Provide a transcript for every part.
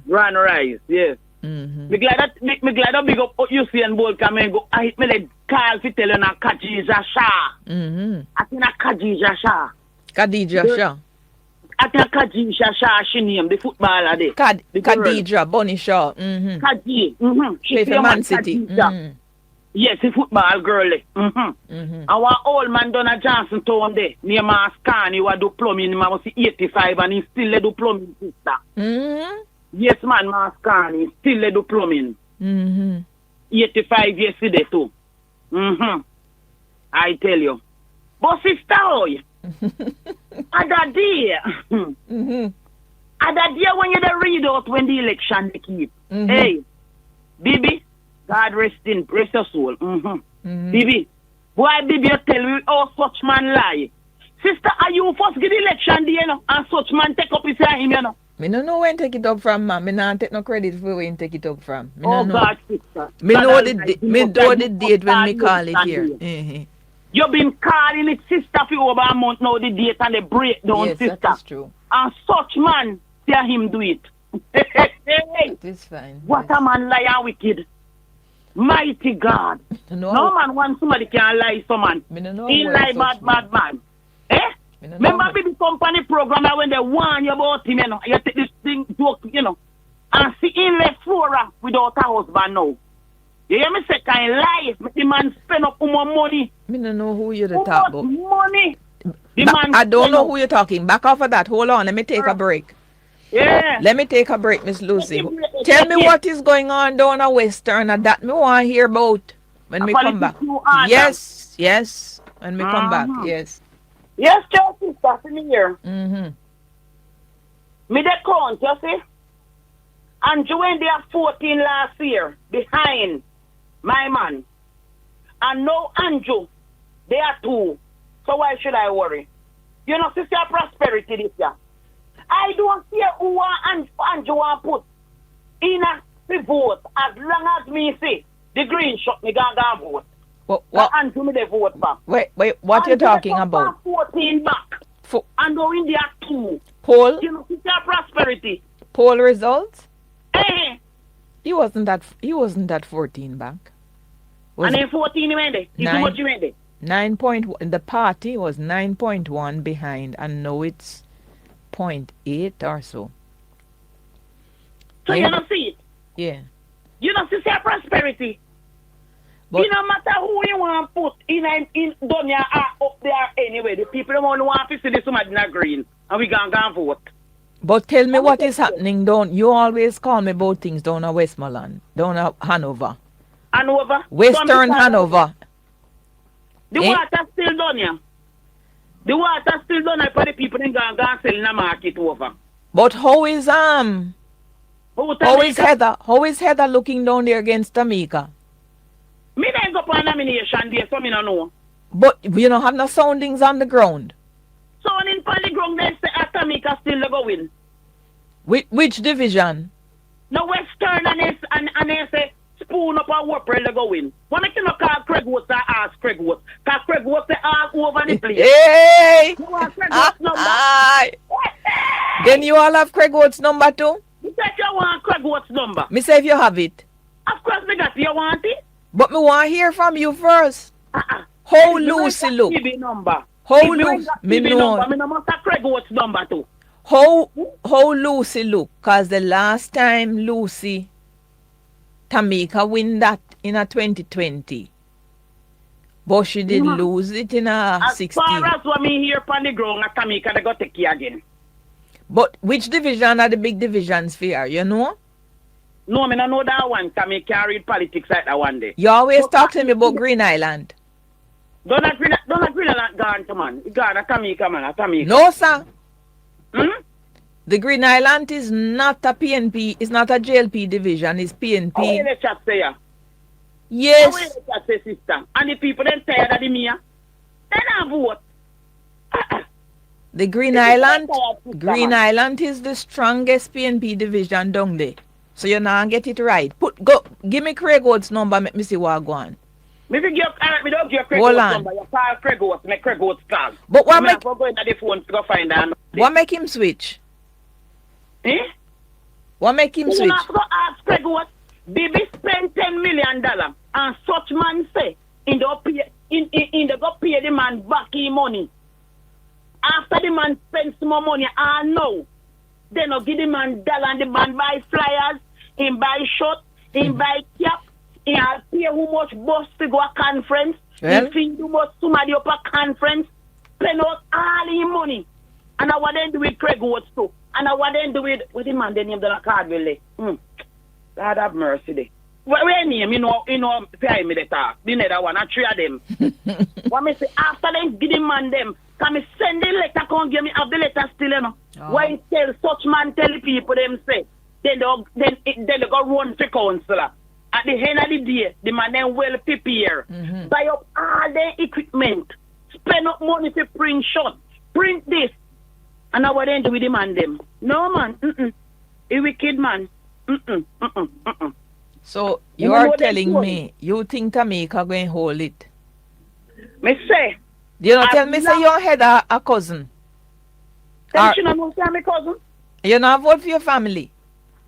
Run rise, yes. Mm-hmm. Me glad that big up Usain Bolt come and go. I hit me like call fi tell you na Khadija Shah. Mm-hmm. I think na Khadija Shah. Khadija Shah. I think Khadija Shah she name the footballer there. Khadija Bunny Shaw. Mm-hmm. Khadija. Mm-hmm. Play for Man City. Mm-hmm. Yes, the football girl. Mm-hmm. Mm-hmm. Our old man Donna Johnson town there. Near Mascan, he was do plumbing. He was 85 and he still do plumbing, sister. Mm-hmm. Yes, man, Mascan, he still do plumbing. Mm-hmm. 85 yesterday too. Mm-hmm. I tell you. But sister, other day, Mm-hmm. other day when you read out when the election they keep. Mm-hmm. Hey, Bibi, God rest your soul. Mm-hmm. Mm-hmm. Bibi, why Bibi you tell me how such man lie? Sister, are you first get the election day, you know, and such man take up his him, you know? Me no know when take it up from, man. Me not take no credit for when take it up from. Me Oh no know. God, sister. Me God know the Almighty, me know the date when me call it understand here. you. Mm-hmm. You've been calling it, sister, for over a month now, the date and the breakdown, Yes, sister. that is true. And such man, see him do it. It is fine. What Yes. a man lie and wicked. Mighty God. No, No man want somebody can lie, so man. Me no know He where lie such bad man. Eh? Me no Remember know. the company program that when they warn you about him, you know, you take this thing joke, you know, and see him left Flora without a husband now. You hear me say, kind lie, the man spend up more money. Me no know who you're How talk much about. money? The man I don't spend know up. who you're talking. Back off of that. Hold on. Let me take a break. Yeah. Let me take a break, Miss Lucy. Take a break. Tell me Take it. what is going on down at Western and that me want to hear about when we come back. Politics you are Yes. When we come back. Uh-huh. Yes. Yes, your sister, see me here. Mm-hmm. Me the count, you see? And when they are 14 last year, behind my man. And now Andrew, they are 2. So why should I worry? You know, sister, prosperity this year. I don't care who Andrew want put in a vote as long as me say the green shot me gonna vote. What? Andrew me the vote back. Wait. What you talking about? 14 back. And now in there 2. Poll? You know, sister, prosperity. Poll results? Eh. He wasn't that 14 back. And then 14 he went there. It's too much he went there. 9.1. The party was 9.1 behind, and now it's 0.8 or so. So Yeah. you don't see it. Yeah. You don't see prosperity. But It no matter who you want to put in Donia or up there anyway. The people don't want to see this somebody in green. And we gonna go and vote. But tell me what is happening down. You always call me about things down at Westmoreland, down at Hanover. Hanover. Western Hanover. The Eh? water still done here. The water still done here for the people in gonna sell in the market over. But how is Heather? How is Heather looking down there against Jamaica? Me didn't go for a nomination there, so me don't know. But you don't have no soundings on the ground. So in the ground they say Jamaica still go win. Which division? No Western and they say spoon up a whopper they go win. Why make you not call Craig Watts and ask Craig Watts? Because Craig Watts all over the place. Hey! You want Craig Watts number? Aye. Then you all have Craig Watts number too? You said you want Craig Watts number. Me say if you have it. Of course me got it. You want it? But me want to hear from you first. How Lucy look? TV number. How If me Lucy? got Me TV know. number, me no must have Craig Watts number too. How Lucy look? Cause the last time Lucy Jamaica win that in a 2020. But she did lose it in a As 16. far as what me hear on the ground at Jamaica, they go take you again. But which division are the big divisions for her, you know? No, me no know that one, because me can't read politics like that one day. You always talk to me about Green Island. Don't agree that gone to man. It gone at Jamaica, man, at Jamaica. No, sir. Hmm? The Green Island is not a PNP, it's not a JLP division, it's How PNP. will the chat say ya? How will Yes. the chat say, sister? And the people then tired of the me, they don't vote. The Green It's Island, like a sister, Green man. Island is the strongest PNP division down there. So you now get it right. Give me Craig Oates' number, make me see what go on. Me don't give Craig Hold Oates on. number. You call Craig Oates, make Craig Oates call. But what I'm make go into the phone to go find that. what make him switch? Eh? What make him You switch? not go ask Craig what Bibi spend $10 million and such man say in the go pay the man back his money. After the man spends more money, I know. They no give the man dollar and the man buy flyers, him buy shirt, him buy cap, he has pay how much bus to go a conference, Well? he feed how much somebody up a conference, spend out all his money. And I want them do with Craig Woods too. And I want them do with the man they name the card will lay. God have mercy day. Where name, pay me the talk. The other one, I three of them. What me say, after them give the man them, can me send the letter, come give me have the letter still, you know. Oh. Why tell such man tell the people them say, then they go run for councillor. At the end of the day, the man then well prepare, buy up all their equipment, spend up money to print shot, print this, and now what then do with the man them? No man, a wicked man. So you are telling me you think Tamika going to hold it? Me say. You don't tell me say you had a cousin. Then she not say my cousin. You not vote for your family.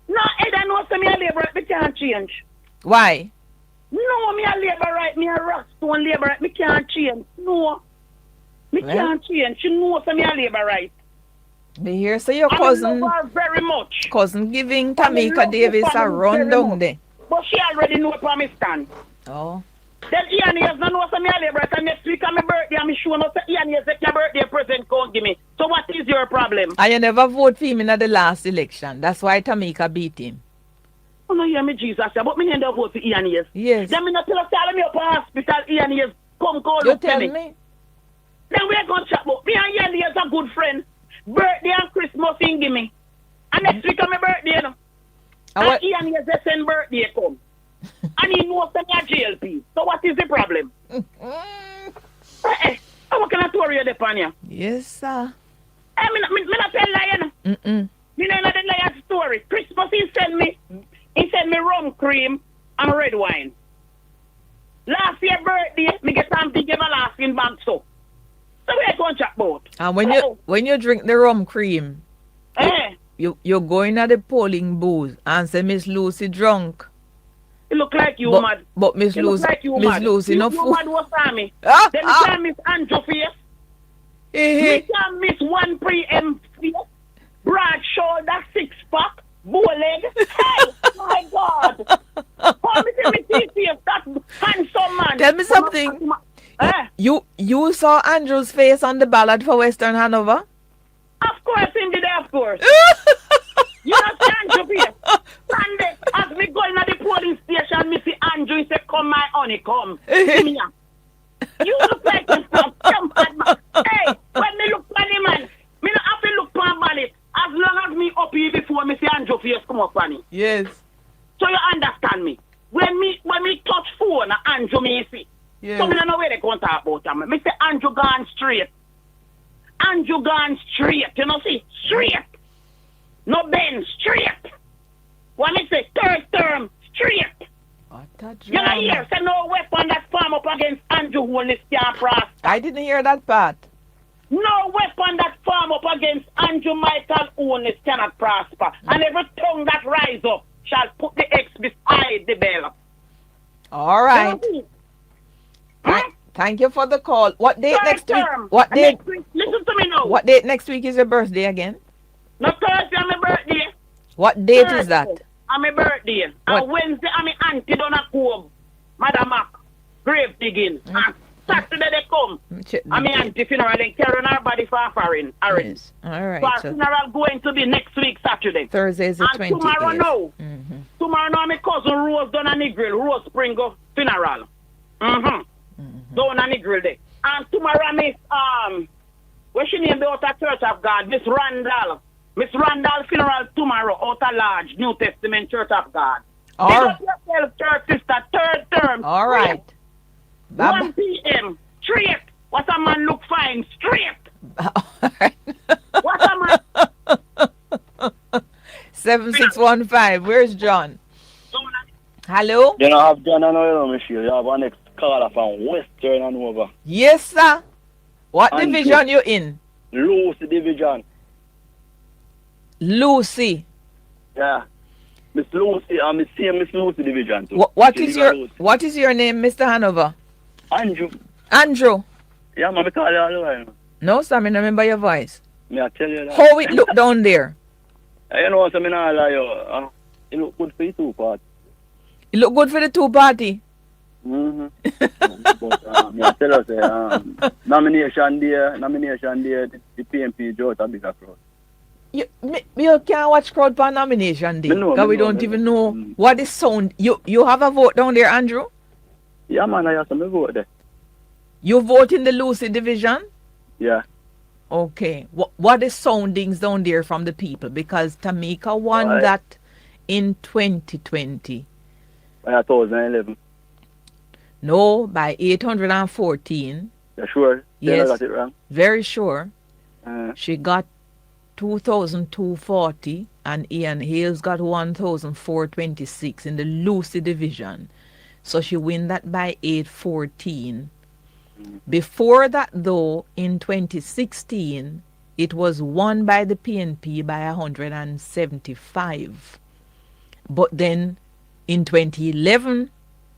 No, I don't know say me a labor right, me can't change. Why? No, me a labor right, me a Rockstone labor right, me can't change. No. Me can't change. She knows say me a labor right. Me hear say your I cousin love her very much. cousin giving Tamika Davis a run down there. But she already know where me stand. Oh. Then Ian is not know say me a labor right, and next week on my birthday, I'm sure no say Ian is your birthday present can't give me. So what is your problem? And you never vote for him in the last election. That's why Tamika beat him. Oh no, hear me Jesus, but me never vote for Ian is. Yes. Then me not tell us tell me up in hospital Ian is come call You up tell me. Then we're going to chat about me and Ian is a good friend. Birthday and Christmas in give me. And next week on my birthday, you know. And Ian is the same birthday come. And he knows that I'm JLP. So what is the problem? How can I tell you the pan here? Yes, sir. Me not tell lie, you know. Me not lie story. Christmas he send me rum cream and red wine. Last year birthday, me get some big everlasting bag so. So we're going to chat about. And when you drink the rum cream, you go in at the polling booth and say Miss Lucy drunk. It look like you mad. But Miss Lucy, Miss Lucy, no food. You mad was me. Then we can miss Andrew face. We can miss 1 p.m. face. Broad shoulder, 6-pack, bow leg. Hey, my God. How me see face that handsome man? Tell me something. You saw Andrew's face on the ballot for Western Hanover? Of course, indeed, of course. You know, Andrew here. Sunday, as me going to the polling station, me see Andrew, he say, come my honey, come. See me here. You look like a some bad man. Hey, when me look funny, man, me not have to look for a ballot. As long as me up here before me see Andrew face come up on it. Yes. So you understand me? When me touch phone, Andrew me see. Yes. So me don't know where they going to talk about him. Me say Andrew gone straight. Andrew gone straight. You know, see? Straight. No Ben, straight. When me say third term, straight. What a You know here, say no weapon that farm up against Andrew Holness can't prosper. I didn't hear that part. No weapon that farm up against Andrew Michael Holness cannot prosper. And every tongue that rise up shall put the X beside the bell. All right. Thank you for the call. What date next week? What date? Listen to me now. What date next week is your birthday again? No, Thursday on my birthday. What date is that? On my birthday. And Wednesday on my auntie Donna Cove, Madam Mac, grave digging. And Saturday they come. And my auntie funeral, they carrying her body for foreign. Yes. All right. So our funeral going to be next week, Saturday. Thursday is the 20th. And tomorrow now. Tomorrow now my cousin Rose done a Negril, Rose Springer funeral. Down a Negril day. And tomorrow Miss what she named out of Church of God, Miss Randall. Miss Randall funeral tomorrow out of Large, New Testament Church of God. Pick up yourself, church sister, third term. All right. 1 p.m. Straight. What a man look fine. Straight. What a man. 7615. Where's John? Hello? You don't have John and Oil, Michelle. You have an next caller from Western and over. Yes, sir. What division you in? Lucy Division. Lucy. Yeah. Miss Lucy, Miss same Miss Lucy division too. What is your name, Mr. Hanover? Andrew. Andrew. Yeah, man, I call you all the while. No, sir, I remember your voice. Me I tell you that. How it look down there? You know what I mean? I lie you. It look good for you too, part. It look good for the two party. Mm-hmm. But me I tell you, say, nomination day, the PNP draw a bigger crowd. You can't watch crowd for nomination day because we don't even know Mm. what is sound. You have a vote down there, Andrew? Yeah, man, I have some vote there. You vote in the Lucy division? Yeah. Okay. What is soundings down there from the people? Because Jamaica won Right. that in 2020. By 2011. No, by 814. You sure? Yes. I got it wrong. Very sure. Uh, She got 2,240 and Ian Hales got 1,426 in the Lucy division. So she win that by 814. Before that, though, in 2016, it was won by the PNP by 175. But then in 2011,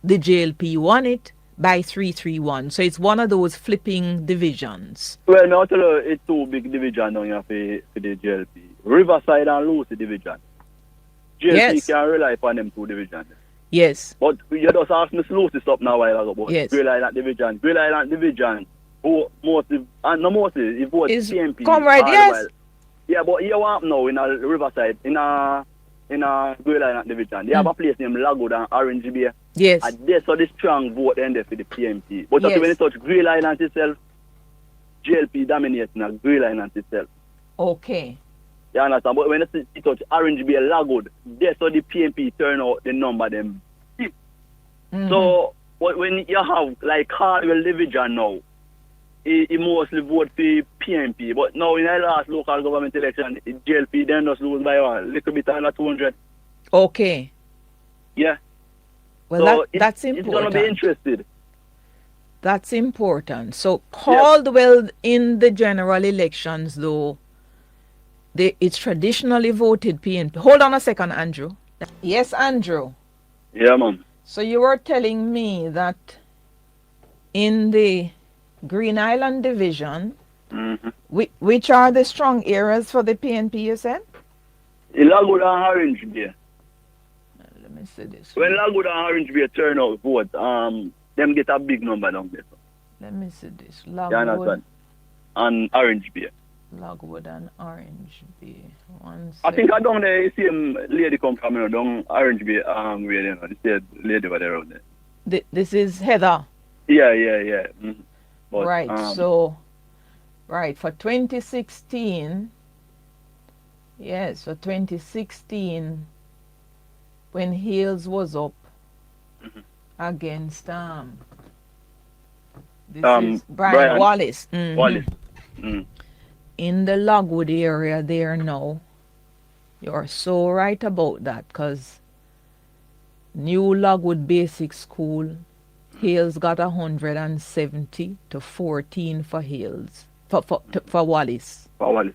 the JLP won it by 331. So it's one of those flipping divisions. well, now tell you, it's two big division down here for the JLP. Riverside and Lucy division. JLP Yes. can rely upon them two divisions. Yes. But you just asked Miss Lucy something a while ago about Yes. Grey Island division. Grey Island division, who mostly, and no mostly, it votes Is PNP. come right, all the yes. while. Yeah, but you want now in a Riverside, in a Grey Island division, they have a place named Lagood and Orange Bay. Yes. And there's so the strong vote in there for the PNP. But Yes. when it touch Grey Island itself, JLP dominates in a Grey Island itself. Okay. You understand? But when it touch Orange Bay, Lagood, there's so the PNP turn out the number them. Mhm. So when you have like Caldwell division now, he mostly vote for PNP. But now in the last local government election, JLP then just lose by a little bit under 200. Okay. Yeah. Well, So that's It's important. going to be interested. That's important. So Caldwell in the general elections, though, it's traditionally voted PNP. Hold on a second, Andrew. Yes, Andrew. Yeah, man. So you were telling me that in the Green Island division, Mm-hmm. which are the strong areas for the PNP, you said? In Lagood and Orange Bay. Let me see this. When Lagood and Orange Bay turn out vote, them get a big number down there. Let me see this. You Logwood, understand? And Orange Bay. Logwood and Orange Bay. I think I down there, you see lady come from, down Orange Bay, where, you see lady over there out there. This is Heather. Yeah. Mm-hmm. But, Right. For 2016, yes, for 2016, when Hales was up against this is Brian Wallace. Mhm. Wallace. Mm. In the Logwood area there now. You're so right about that, because New Logwood Basic School, Hales got 170 to 14 for Hales, for Wallace. For Wallace.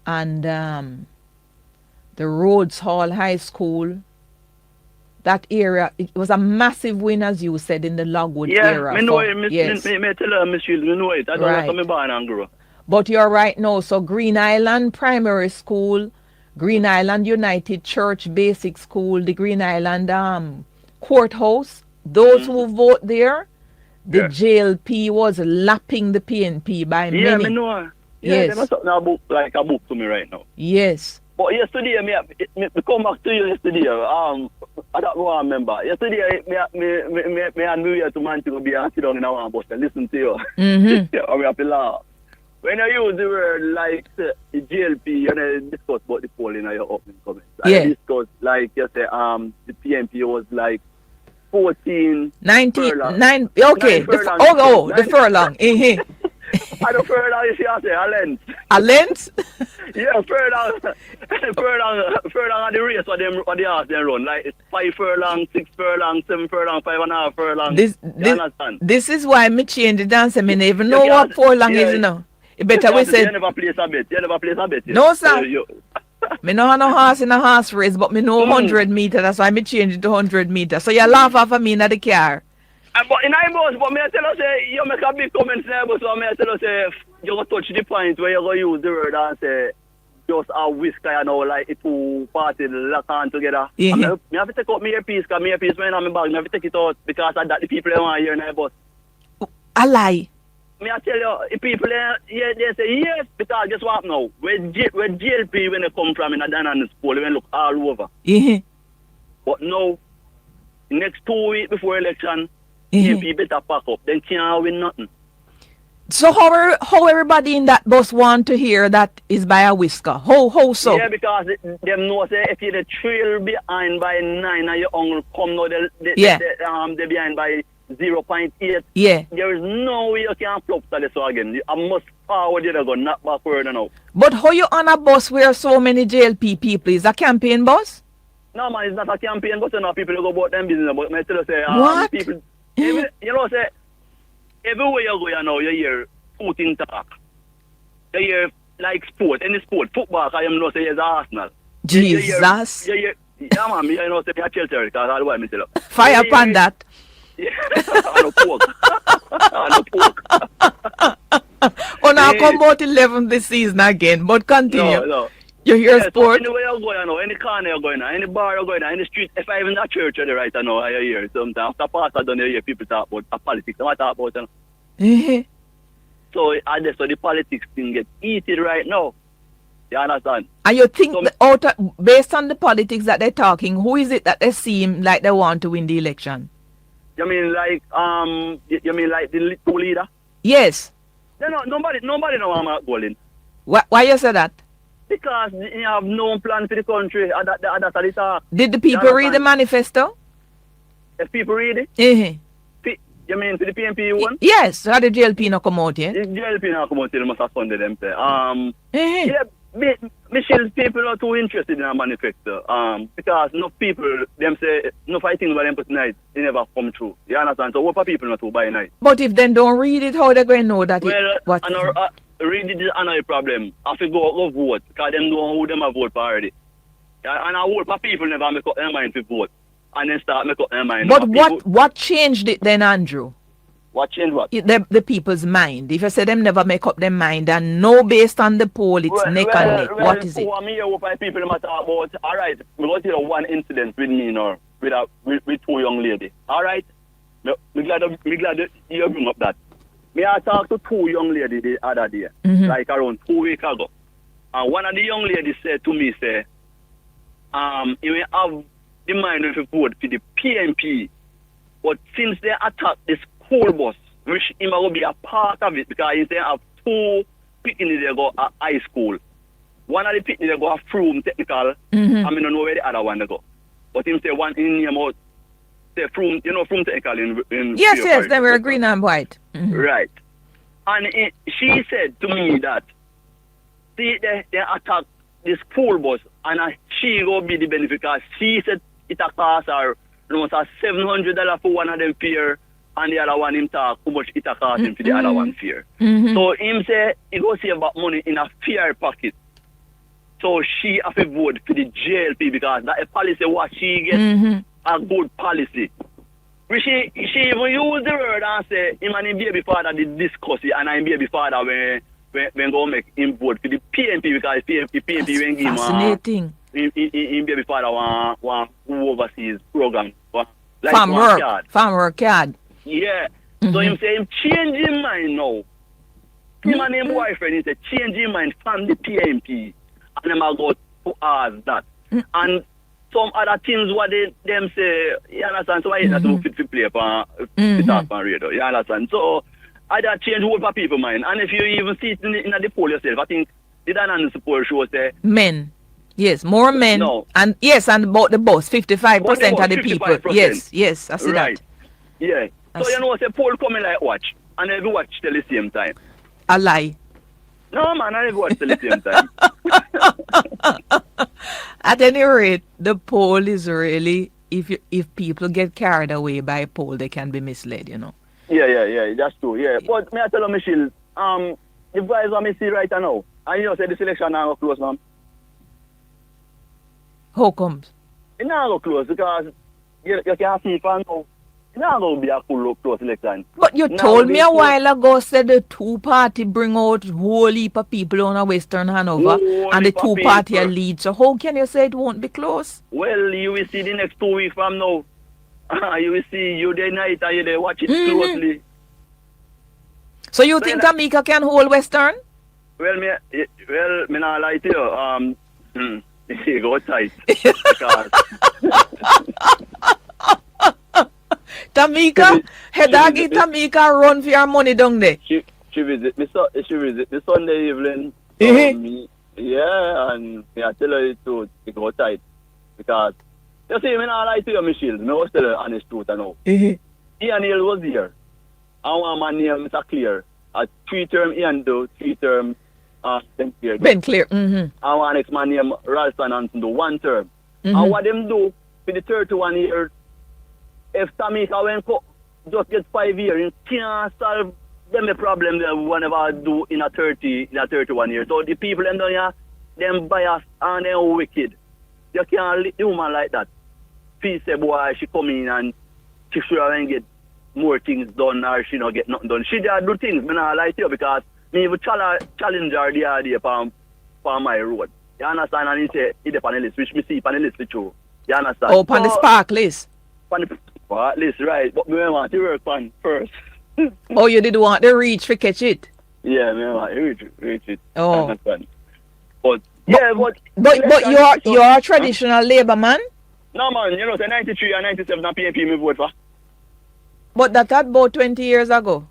And the Rhodes Hall High School, that area, it was a massive win, as you said, in the Logwood area. Yeah, I know it. Yes. Me tell her, Miss Shields, I know it. I don't Right. know me born and grow. But you're right now. So Green Island Primary School, Green Island United Church Basic School, the Green Island Courthouse, those who vote there, the JLP was lapping the PNP by Yeah, many. me know. Yes. Yeah, them something like a book to me right now. Yes. But yesterday, me come back to you yesterday. I don't know, I remember. Yesterday, me and New Year to Montego be and sit down in our bus and listen to you. Mm-hmm. Yeah, we have to laugh. When you use the word like the JLP, and discuss about the poll in your opening comments. And Yeah. you discuss like you say, the PNP was like 14 19, furlong. 9, okay. Nine furlong. The furlong. Eh-heh. I don't furlong, you see, I say, a length. A length? Yeah, furlong on the race what the horse they run. Like it's 5 furlong, 6 furlong, 7 furlong, 5.5 furlong. You understand? This is why me change the dance. I mean, even know You what can't- furlong yeah. is now. You better we say You never place a bet. You never place a bet. No, sir. Me no have no horse in a horse race, but me know 100 meter. That's why me change it to 100 meter. So you laugh off of me in the car. But in I boss, but me I tell you say, you make a big comment there, but so me I tell you say, you go touch the point where you go use the word and say, just a whisker, you know, like it two parties lock on together. Yeah. And me have to take out my earpiece, because my earpiece when I'm in my bag, me have to take it out, because of that the people don't want to hear in the bus. A lie. Me I tell you, the people they say yes, because guess what now? Where JLP when they come from in a dynamic school, they look all over. Yeah. But now, next 2 weeks before election, Yeah. JLP better pack up. Then can't win nothing. So how everybody in that bus want to hear that is by a whisker? How so? Yeah, because them know say if you the trail behind by 9 and your uncle come now they behind by 0.8. Yeah. There is no way you can flop to this again. I must forward you go not backward now. But how you on a bus where so many JLP people? Is a campaign bus? No man, it's not a campaign, but you know people go about them business. But I tell you say What? people you know say everywhere you go you know you hear Putin talk. You hear like sport, any sport, football, I am not say it's Arsenal. Jesus. Yeah, man, me, I know say I'm Chelsea because all the way me tell you. Fire upon that. Yeah, I no pork. I no pork. Oh, now come out 11 this season again, but continue. No. You hear Yeah, sport? so anywhere you go, you know, any corner you go in, any bar you go in, any street, if I even a church or the right, I know, I hear sometimes. After pastor done, you hear people talk about politics. What talk about, you know. Eh. So the politics thing get heated right now. You understand? And you think So, based on the politics that they're talking, who is it that they seem like they want to win the election? you mean like the two leader? Yes. No, nobody know I'm going. Why you say that? Because you have no plan for the country. That's the talk. Did the people read the manifesto? If people read it, Eh. you mean for the PNP one? Yes. How the JLP not come out yet? The JLP now come out, they must have funded them. Eh. Yeah, Michelle, people are too interested in our manifesto. Because no people, them say, no fighting about them put night, they never come true. You understand? So what for people not to buy night? But if they don't read it, how they going to know that Well, read it is another problem. I have to go vote, because them know who them have vote for already. And I vote for people never make up their mind to vote. And then start make up their mind. But what changed it then, Andrew? What changed what? The people's mind. If you say them never make up their mind and know based on the poll, it's neck and neck. What is it? For me, what people matter about, all right, we got to one incident with me now, with two young ladies. All right? Me glad you bring up that. Me I talked to two young ladies the other day, like around 2 weeks ago. And one of the young ladies said to me, say, you may have the mind to vote for the PNP, but since they attacked the school bus, which he will be a part of it, because he have two picnics they go at high school. One of the picnics they go at Froome Technical, I mean, I don't know where the other one they go. But him say one in name out, say Froome, you know Froome Technical in Yes, they were green and white. Right. And she said to me that, see, they attacked the school bus, and she will be the benefit, because she said it cost her almost $700 for one of them fare, and the other one him talk how much it cost him for the other one fare. So him say he go save back money in a fare pocket. So she have to vote for the JLP, because that a policy what she get a good policy. Which she even use the word and say him and him baby father did discuss it, and him baby father when go make him vote for the PNP, because PNP when give fascinating. Him baby father want who oversees program. Like farm work card. Yeah. So him say him change his mind now. Him and him boyfriend, he say change his mind from the PNP, and them go to ask that. And some other things what them say, you understand? So I not too fit to play for talk on radio. You understand? So I that change whole for people mind. And if you even see it in the poll yourself, I think the dynamic poll show say men. Yes, more men. No. And yes, and about the boss, 55% of the people. 55%. Yes, I see right. that. Yeah. So you know say poll coming like watch, and every watch till the same time. A lie. No man, I never watch till the same time. At any rate, the poll is really, if people get carried away by a poll, they can be misled, you know. Yeah, that's true, yeah. But may I tell you, Michelle, the guys what me see right now, and you know say the selection now close, man. How comes? It not go close because you can see from now. It not going to be a full close election. But you Now told me they a say- while ago said the two-party bring out whole heap of people on a Western Hanover Whole and the heap of two-party are people. lead. So how can you say it won't be close? Well, you will see the next 2 weeks from now. You will see you day night and you day watch it closely. So you think Jamaica can hold Western? Well, me not lie to you. You go tight. Because Tamika, Hedagi Tamika run for your money down there. she visit me Sunday evening. Yeah, and I tell her to go tight. Because you see, me not lie to you, Michelle. Me was tell her honest truth, I know. Ian Hill was here. I want my name Mr. Clear. A 3-term Ian do, 3-term Ben Clear. Ben Clear. I want next man name Ralston Hanson do 1 term. And what them do for the 31 years, if Tamika went just get 5 years, you can't solve them the problem they whenever do in a 31 years. So the people them down here, them biased and them wicked. You can't leave the woman like that. Please say boy she come in and she should have get more things done or she not get nothing done. She just do things, me not lie to you because me even challenge her the idea on my road. You understand? And he say he the panelist, which me see panelist with you. You understand? Oh, on the spark list. Pan the list, right. But me want to work on first. Oh, you did want the reach to catch it. Yeah, me want to reach it. Oh. Understand? But yeah, But you're a traditional labor man? No man, you know, say 93 and 97 and PNP me vote for. But that about 20 years ago.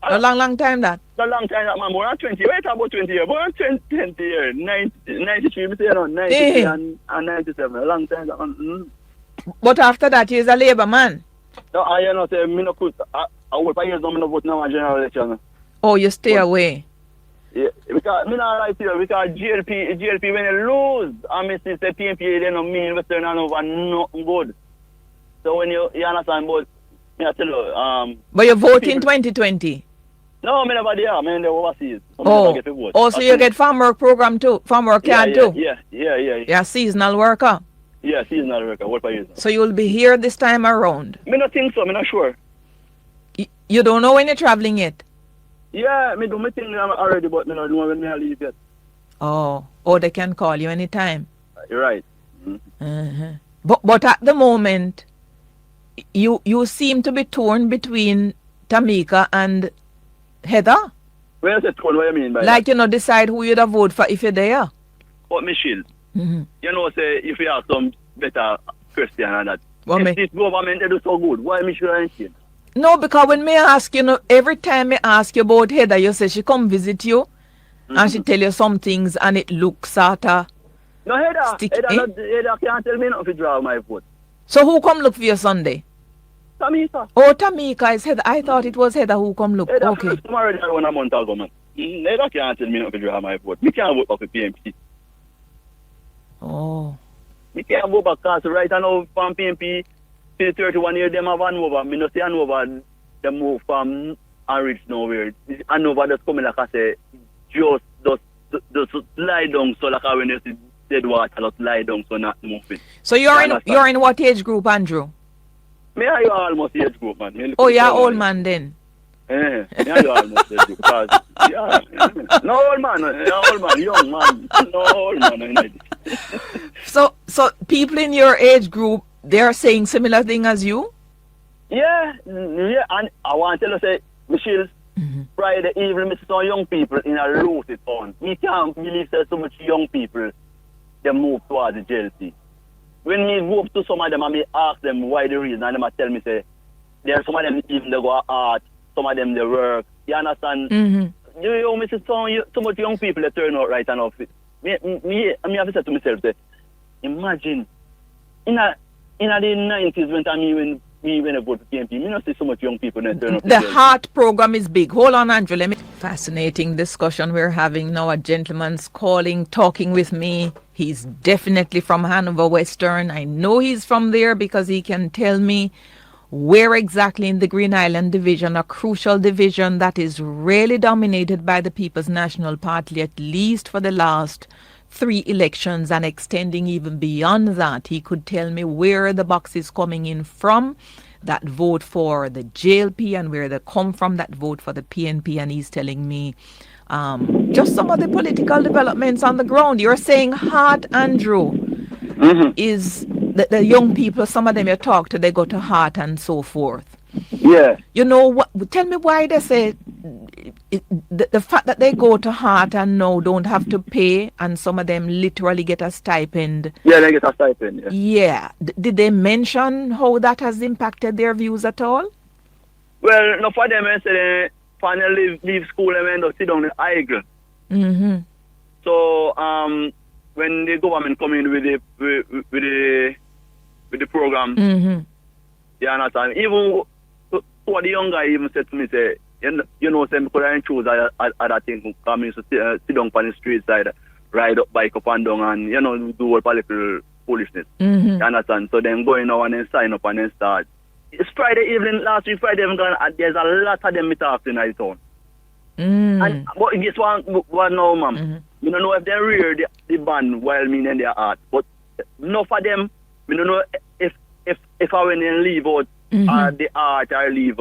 A long time that. A long time that man, more than 20. Wait about 20 years, more than 20 years. 93, me say no, 93 and 97. A long time that man. But after that, he's a labor man. No, I you know say me no could I vote for years now, me no vote now in general election. Oh, you stay away. Yeah, because me not right here because GLP when you lose, I mean since the PNP they don't mean Western Hanover nothing good. So when you understand, but me I tell you, But you vote in 2020. no, me never there, me in the overseas. So Oh, me never get to vote. also you get farm work program too, farm work card too. Yeah. You're a seasonal worker. Yeah, seasonal worker, what for you? So you'll be here this time around. Me not think so, me not sure. You don't know when you're traveling yet? Yeah, me do me thing already, but me not know when me I leave yet. Oh, they can call you anytime. You're right. But at the moment, you seem to be torn between Tamika and Heather. When you say tone, what you mean by Like, that? decide who you'd vote for if you're there. But Michelle, you know, say if you have some better question and that, What if this government they do so good, why me should I change? No, because when me ask you, every time me ask you about Heather, you say she come visit you and she tell you some things and it looks sort of No, Heather sticky. Heather can't tell me not to draw my vote. So who come look for you Sunday? Tamika. Oh, Tamika is Heather. I thought it was Heather who come look. Heather Okay. first tomorrow there 1 month ago, man. Heather can't tell me not to draw my vote. Me can't vote for PMP. Oh. Me can't vote back because right now from PMP till 31 years them have Hanover. Me no see Hanover them move from Anrich nowhere. Hanover just coming like I say just lie down so like when you see dead water just lie down so not moving. So you're in what age group, Andrew? Me are you almost age group, man. Me Oh, you're old man then. Me are you almost age group because no old man, young man, no old man. So people in your age group, they're saying similar thing as you? Yeah, and I want to tell you, say, Michelle, Friday evening, I see some young people in a Lucy town. Me can't believe there's so much young people they move towards the JLP. When me go up to some of them and me ask them why the reason, and them tell me, say, there's some of them even they go art, some of them they work. You understand? You me see so much young people that turn out right and off it. Me have to say to myself, say, imagine, in the 90s when I vote for PNP, me not see so much young people that turn up. The heart program is big. Hold on, Andrew. Fascinating discussion we're having now. A gentleman's talking with me. He's definitely from Hanover Western. I know he's from there because he can tell me where exactly in the Green Island division, a crucial division that is really dominated by the People's National Party, at least for the last 3 elections and extending even beyond that. He could tell me where the box is coming in from that vote for the JLP and where they come from that vote for the PNP, and he's telling me just some of the political developments on the ground. You're saying Hart, Andrew, is the young people, some of them you talk to, they go to Hart and so forth. Yeah. You know what? Tell me why they say the fact that they go to Hart and now don't have to pay, and some of them literally get a stipend. Yeah, they get a stipend. Yeah. Did they mention how that has impacted their views at all? Well, no, for them, I say finally leave school and end up sit down in Eagle. So when the government come in with the program, you understand? Even what the young guy even said to me, say, you know, say, because I choose other thing, come in, sit down on the street side, ride up, bike up and down, and, you know, do all political foolishness. You understand? So then going now and then sign up and then start. It's Friday evening, last week Friday, there's a lot of them talking in the town. And, but guess what now, ma'am? You don't know if they rear the band while me in their art, but enough of them, we don't know if I went and leave out the art or leave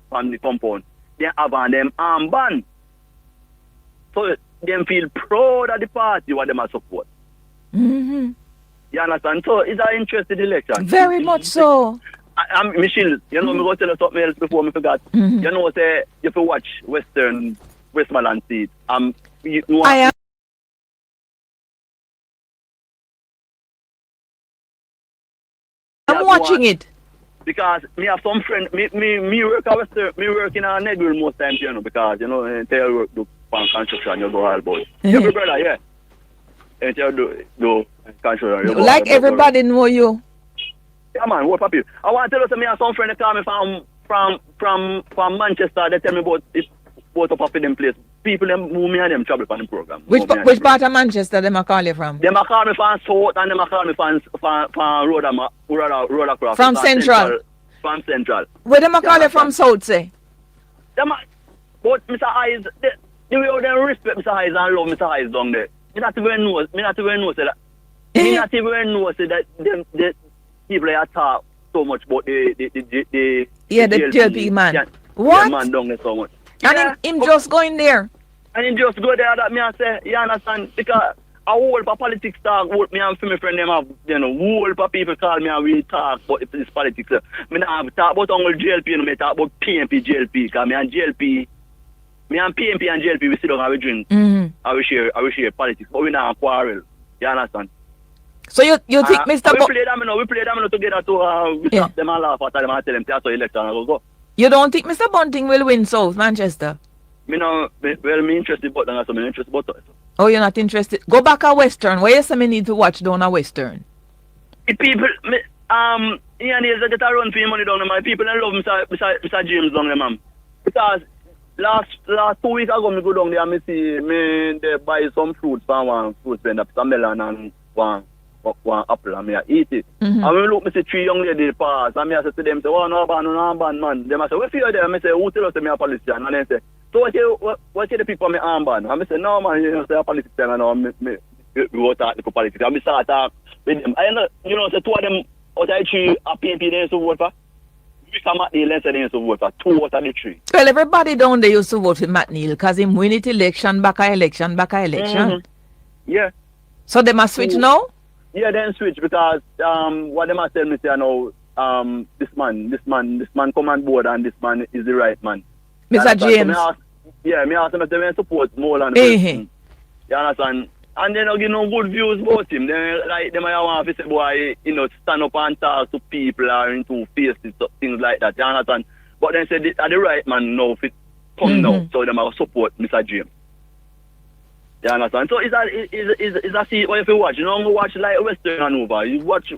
from the compound, they have on them armband. So them feel proud of the party what them are support. You understand? So it's an interesting election. Very much so. Michelle, you know, me go tell you something else before me forgot. You know, say you have to watch Westmoreland seat. I am. I'm watching it. Because me have some friend, me work at Western, me work in a Negro most times, you know, because, you know, tell work do construction, you go all about. Every brother, yeah. And tell do construction. Like everybody know you. Yeah, man, what papi? I want to tell you something. Me have some friend that call me from Manchester. They tell me about this boat up in them place. People them move me and them travel from the program. Which part of Manchester them a call you from? Them a call me from South and them a call me from road across. From Central. From Central. Where them a call you from South, say? Them but Mr. Hayes, the way they respect Mr. Hayes and love Mr. Hayes down there. Me not even know say that. Me not even know say that the people they talk so much about the JLP man. Yeah, what? The man down there so much. And him just going there. And him just go there that me I say, you understand? Because a whole for politics talk, me and my friend them have, you know, whole for people call me and we talk about this politics. Me not have talk about only JLP, you know, me talk about PNP, JLP, because me and PNP and JLP we sit down and we drink. I will share politics, but we not quarrel. You understand? So you think Mr. We play them together to we stop them and laugh at them and tell them that's how election will go. You don't think Mr. Bunting will win South Manchester? Me interested but then I'm interested but oh, you're not interested? Go back at Western. Where you say me need to watch down at Western? The people Ian is get a run for your money down there, my people and love Mr. James down there, ma'am. Because last 2 weeks ago me go down there and me see me they buy some fruits from one fruit vendor, some melon and one apple and me I eat it. And when we look, me see 3 young ladies pass and me I say to them, say, oh no armband man. Them I say, what you there? Me say, who tell us me a politician? And they say, so what the people me armband? And me say, no man, you know say a politician and now me go talk to politics. And me start talk with them. I know, you know, say 2 of them out of 3 are PNP they used to vote for. Mr. McNeil they used to vote for 2 out of the 3. Well, everybody down there used to vote for McNeil because him win it election, back a election. Yeah. So they must switch now? Yeah, then switch because what they must tell me say now, this man come on board and this man is the right man. Mr. James. So me ask them if they support more than the person. You understand? And they don't give no good views about him. They like them want to say boy, you know, stand up and talk to people or into faces, things like that. You understand? But then say the right man now if it come now, so they must support Mr. James. You understand? So it's a see what if you watch. You know, watch like Western and over. You watch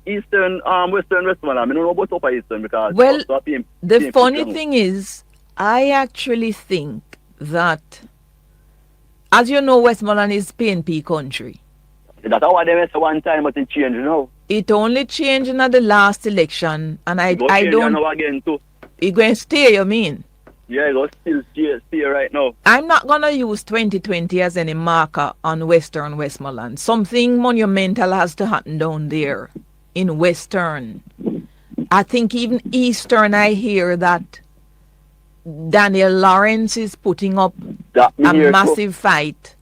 Eastern, Western, Westmoreland. I don't know about Upper Eastern because the funny thing is, I actually think that, as you know, Westmoreland is PNP country. That's how they say one time, but it changed, you know. It only changed in the last election, and I don't. Now again too. It going to stay, you mean? Yeah, go still stay right now. I'm not going to use 2020 as any marker on Western Westmoreland. Something monumental has to happen down there in Western. I think even Eastern, I hear that Daniel Lawrence is putting up a massive fight.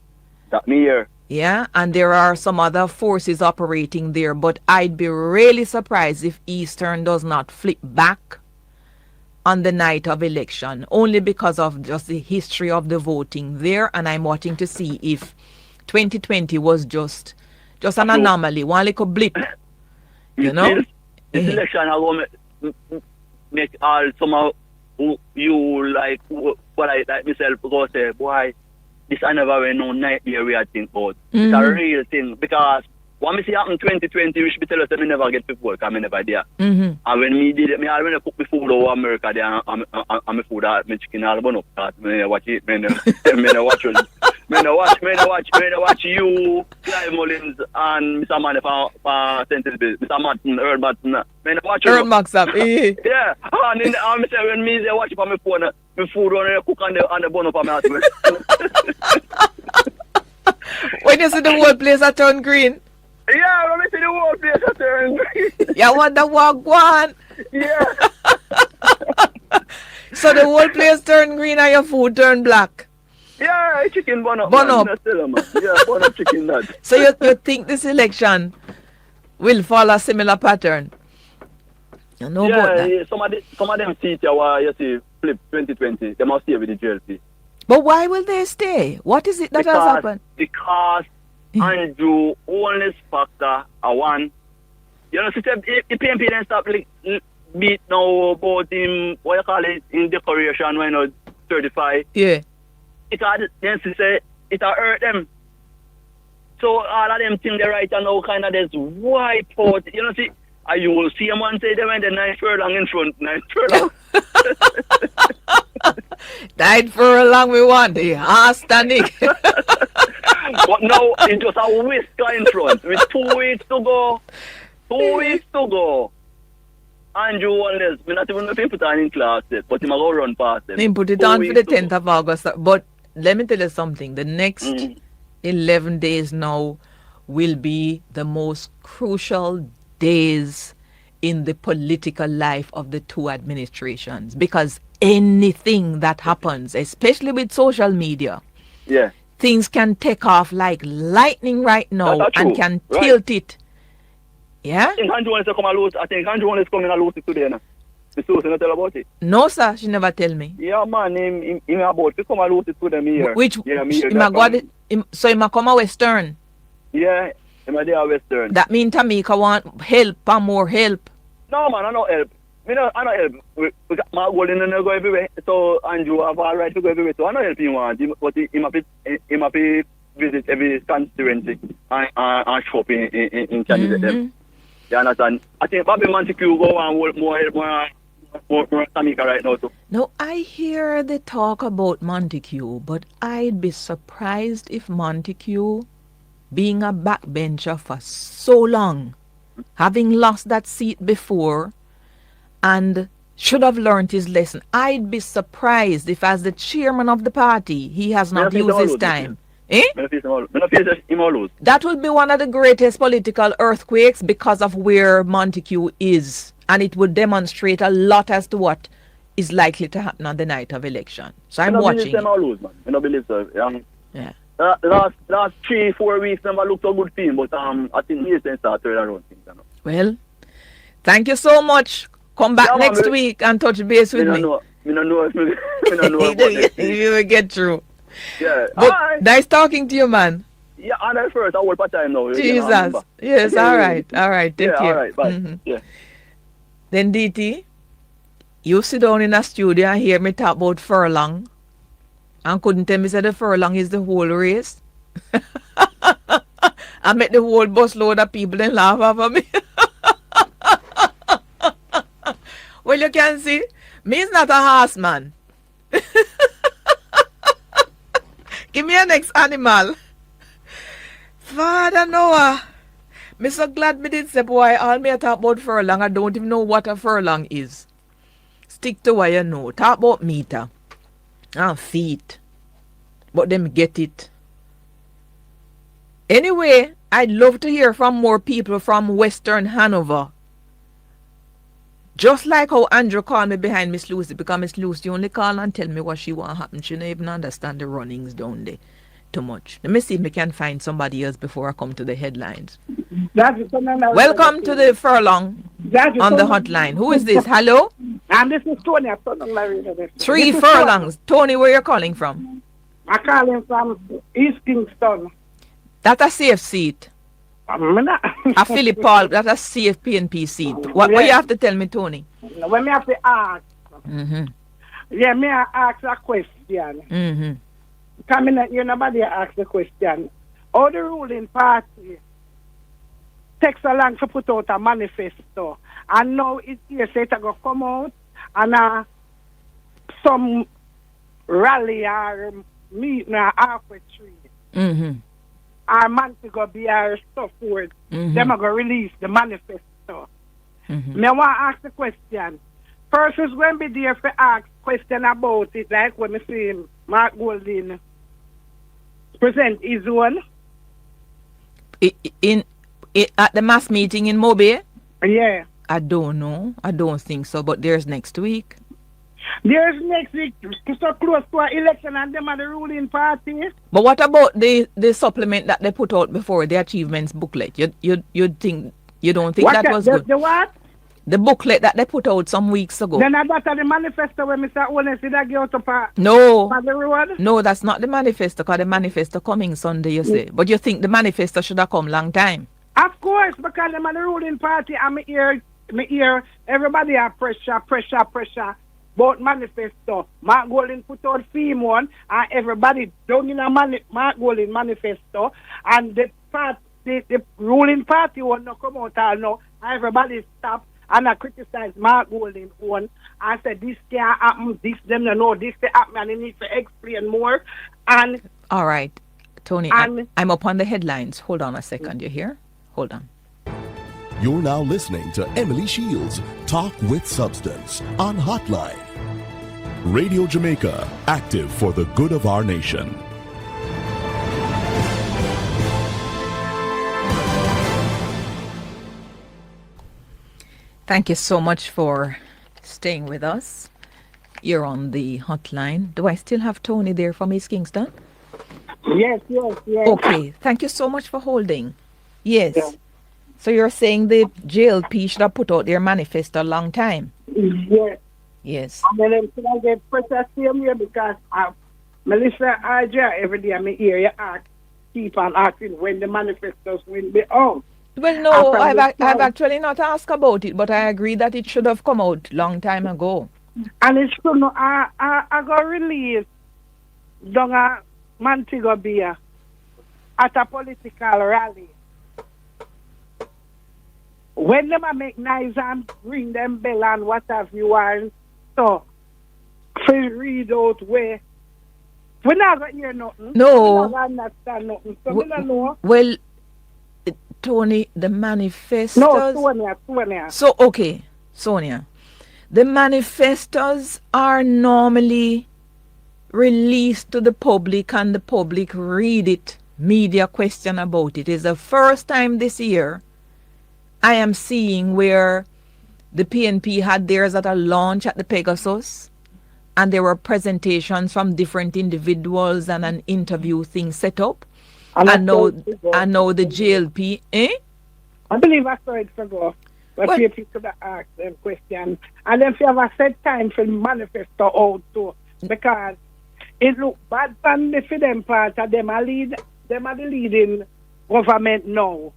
That me here. Yeah, and there are some other forces operating there, but I'd be really surprised if Eastern does not flip back on the night of election, only because of just the history of the voting there, and I'm watching to see if 2020 was just an anomaly, one little blip, you know? This election I will make all some of you like what I like myself go say, boy, this I never went no nightmare we had think about. It's a real thing because what me see happen 2020, which me tell us that me never get people because me never there. And when me did it, me already cook my food over America there and my food out, my chicken all bun up that me watch it, me watch you, Clive Mullins and Mr. Man for Central Bill, Mr. Martin, Earl Martin, me watch Earl Max up, yeah, and in me say when me they watch on my phone, my food on cook on the bun up on my house. When you see the whole place a turn green. Yeah, when I see the whole place a turn green. You want the walk one? Yeah. So the whole place turn green and your food turn black. Yeah, chicken bun up. Bun up. Yeah, bun up chicken that. So you think this election will follow a similar pattern? You know about that? Yeah, some of them seats you see flip 2020, they must stay with the JLP. But why will they stay? What is it that has happened? Because Andrew Holness factor a one. You know, if PMP then stop beat now about him, what you call it, in decoration when I was 35. Yeah. It had then say it hurt them. So all of them things they right and now kind of just wipe out. You know, see, you will see them one say they went the 9 furlong in front, 9 furlong. 9 furlong we want the standing. But now it's just a whisker in front with 2 weeks to go. 2 weeks to go. Andrew Holness, me not even know if he put on in class yet, but he might go run past them. He put it on for the 10th of August. But let me tell you something. The next 11 days now will be the most crucial days in the political life of the two administrations, because anything that happens, especially with social media, things can take off like lightning right now and can tilt it. Yeah? I think Andrew Holness come and lose. I think Andrew Holness coming and lose it today now. The Susan not tell about it. No, sir, she never tell me. Yeah, man, him about to come and lose it to them here. Which, yeah, so he might come a Western? Yeah, him a there Western. That mean Jamaica want help and more help? No, man, I don't help. I don't help. We got my goal in the go everywhere. So Andrew have all right to go everywhere. So I don't help him want. But he might visit every constituency and shop in candidate them. You understand? I think Bobby Montague go and more Jamaica right now too. No, I hear the talk about Montague, but I'd be surprised if Montague, being a backbencher for so long, having lost that seat before and should have learned his lesson, I'd be surprised if as the chairman of the party, he has not used his time. That would be one of the greatest political earthquakes because of where Montague is. And it would demonstrate a lot as to what is likely to happen on the night of election. So I'm watching. I don't believe so. Yeah. Last 3-4 weeks, never looked a good team, but I think he can start turning around things. Well, thank you so much. Come back next week and touch base with me. I don't know if you will get through. Yeah. But nice talking to you, man. Yeah, and at first I will part time now. Jesus. Yes, all right. All right. Take care. All right, bye. Yeah. Then DT, you sit down in a studio and hear me talk about furlong and couldn't tell me that the furlong is the whole race. I met the whole bus load of people and laugh over me. Well, you can see, me is not a horseman. Give me a next animal. Father Noah. Me so glad me did say, boy, all me talk about furlong, I don't even know what a furlong is. Stick to what you know. Talk about meter. And feet. But them get it. Anyway, I'd love to hear from more people from Western Hanover. Just like how Andrew called me behind Miss Lucy, because Miss Lucy only call and tell me what she want happen. She don't even understand the runnings down there too much. Let me see if I can find somebody else before I come to the headlines. Welcome to the furlong on the hotline. Who is this? Hello? And this is Tony. 3 furlongs. Tony, where you calling from? I'm calling from East Kingston. That's a safe seat. A Philip Paul, that's a safe PNP seat. What you have to tell me, Tony? When me have to ask, yeah, me ask a question. Coming at you, nobody ask the question. How the ruling party takes a long to put out a manifesto, and now it's here say it go come out and some rally or meeting or halfway tree. Our man to go be our stuff forward. Them are going to release the manifesto. Me want to ask the question. First is going to be there for ask question about it, like when I see Mark Golding present his own. At the mass meeting in Mobe? Yeah. I don't know. I don't think so, but there's next week. There's next week, so close to our election, and them are the ruling party. But what about the supplement that they put out before, the achievements booklet? You don't think that was good? The what? The booklet that they put out some weeks ago. Then that the manifesto when Mr. Holness did that get out No. the road? No, that's not the manifesto, because the manifesto coming Sunday, you say. But you think the manifesto should have come long time? Of course, because them are the ruling party, and me hear everybody have pressure. About manifesto. Mark Golding put out theme one, and everybody down in a Mark Golding manifesto, and the ruling party will not come out all now. Everybody stop and I criticize Mark Golding one. I said this can't happen, this them don't know, this can happen, and they need to explain more. And all right, Tony, I'm up on the headlines. Hold on a second, you hear? Hold on. You're now listening to Emily Shields Talk with Substance on Hotline. Radio Jamaica, active for the good of our nation. Thank you so much for staying with us. You're on the hotline. Do I still have Tony there from East Kingston? Yes. Okay, thank you so much for holding. Yes. Yeah. So you're saying the JLP should have put out their manifesto a long time? Yes. Yes. And then I get pressure same way because Melissa Aja every day I hear you keep on asking when the manifestos will be out. Well, no, I've actually not asked about it, but I agree that it should have come out long time ago. And it's true, no, I got released down at Montego Bay at a political rally. When them make noise and ring them bell and what have you and so to read out where we not gonna hear nothing. No. We not gonna understand nothing. So we don't know. Well, Tony, the manifestos. No, Sonia. So okay, Sonia. The manifestos are normally released to the public and the public read it. Media question about it. It's the first time this year I am seeing where the PNP had theirs at a launch at the Pegasus and there were presentations from different individuals and an interview thing set up. And I know the JLP, I believe I saw it ago. But people could have asked them questions. And then if you have a set time for the manifesto out too. Because it look bad for them part of them are the leading government now.